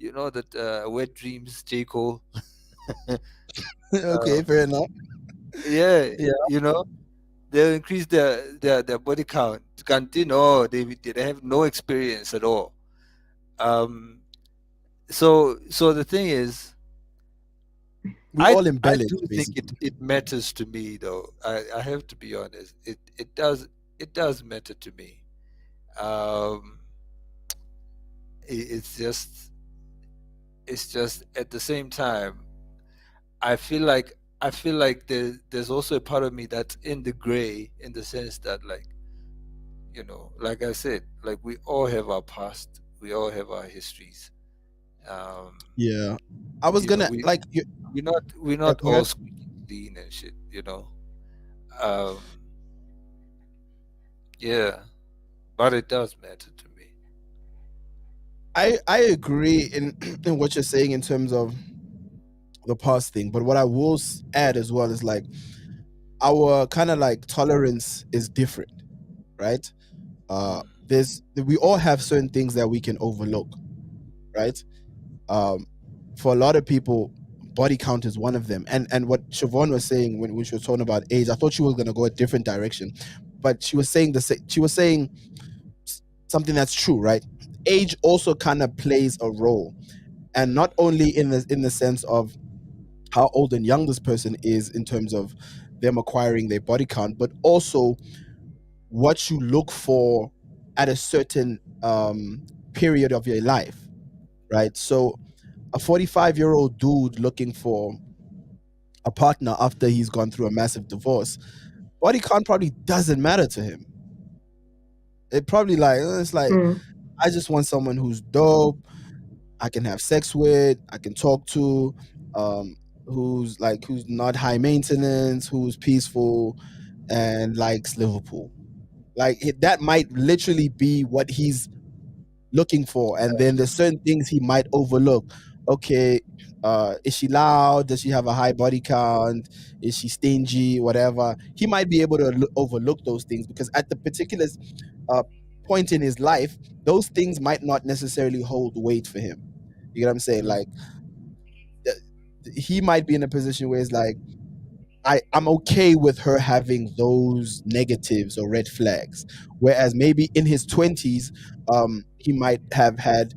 that wet dreams J. Cole. Okay, fair enough. Yeah, Yeah. they'll increase their body count. No, they have no experience at all. So the thing is, We all I embellish, do think basically. it matters to me though. I have to be honest. It does matter to me. Um, it's just at the same time, I feel like there's also a part of me that's in the gray, in the sense that like like I said, like we all have our past, we all have our histories. Yeah. I was gonna We like you. we're Yeah, not go all ahead. squeaky clean and shit. Um, yeah, but it does matter to me. I agree in in what you're saying in terms of the past thing, but what I will add as well is like our kind of like tolerance is different, right? We all have certain things that we can overlook, right? For a lot of people, body count is one of them. And what Siobhan was saying when she was talking about age, I thought she was going to go a different direction, but she was saying something that's true, right? Age also kind of plays a role, and not only in the sense of how old and young this person is in terms of them acquiring their body count, but also what you look for at a certain period of your life, right? So a 45-year-old dude looking for a partner after he's gone through a massive divorce, body count probably doesn't matter to him. It probably it's like I just want someone who's dope, I can have sex with, I can talk to, who's not high maintenance, who's peaceful, and likes Liverpool. That might literally be what he's looking for, and then there's certain things he might overlook. Okay, is she loud? Does she have a high body count? Is she stingy? Whatever. He might be able to overlook those things because at the particular point in his life, those things might not necessarily hold weight for him. You get what I'm saying? Like, he might be in a position where it's like, I'm okay with her having those negatives or red flags. Whereas maybe in his 20s, he might have had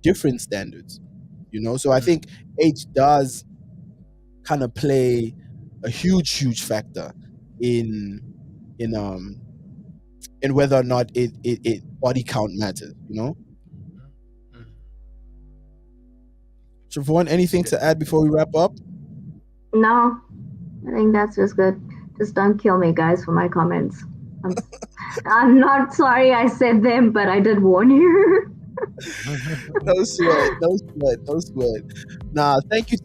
different standards, you know? So I think age does kind of play a huge factor in whether or not it body count matters, you know? Siobhan, anything to add before we wrap up? No, I think that's just good. Just don't kill me, guys, for my comments. I'm not sorry I said them, but I did warn you. No sweat. Nah, thank you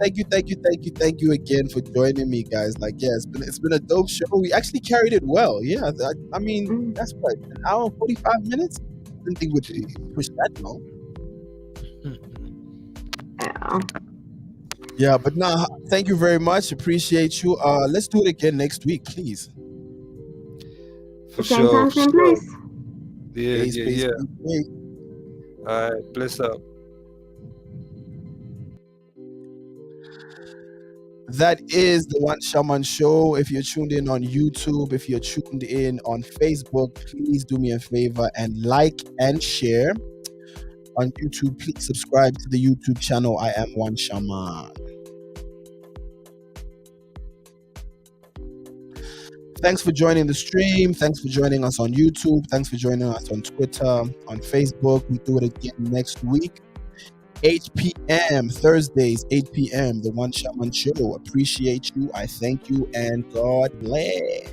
again for joining me, guys. Like, yeah, it's been a dope show. We actually carried it well. Yeah, I mean, that's what, an hour and 45 minutes. Didn't think we'd push that long. Yeah. Yeah, but nah, thank you very much. Appreciate you. Let's do it again next week, please. For Same sure. time, same place. Yeah, Peace. All right, bless up. That is the One Shaman Show. If you're tuned in on YouTube, if you're tuned in on Facebook, please do me a favor and like and share. On YouTube, please subscribe to the YouTube channel. I am One Shaman. Thanks for joining the stream. Thanks for joining us on YouTube. Thanks for joining us on Twitter, on Facebook. We do it again next week. 8 p.m. Thursdays, 8 p.m. The One Shaman Show. Appreciate you. I thank you, and God bless.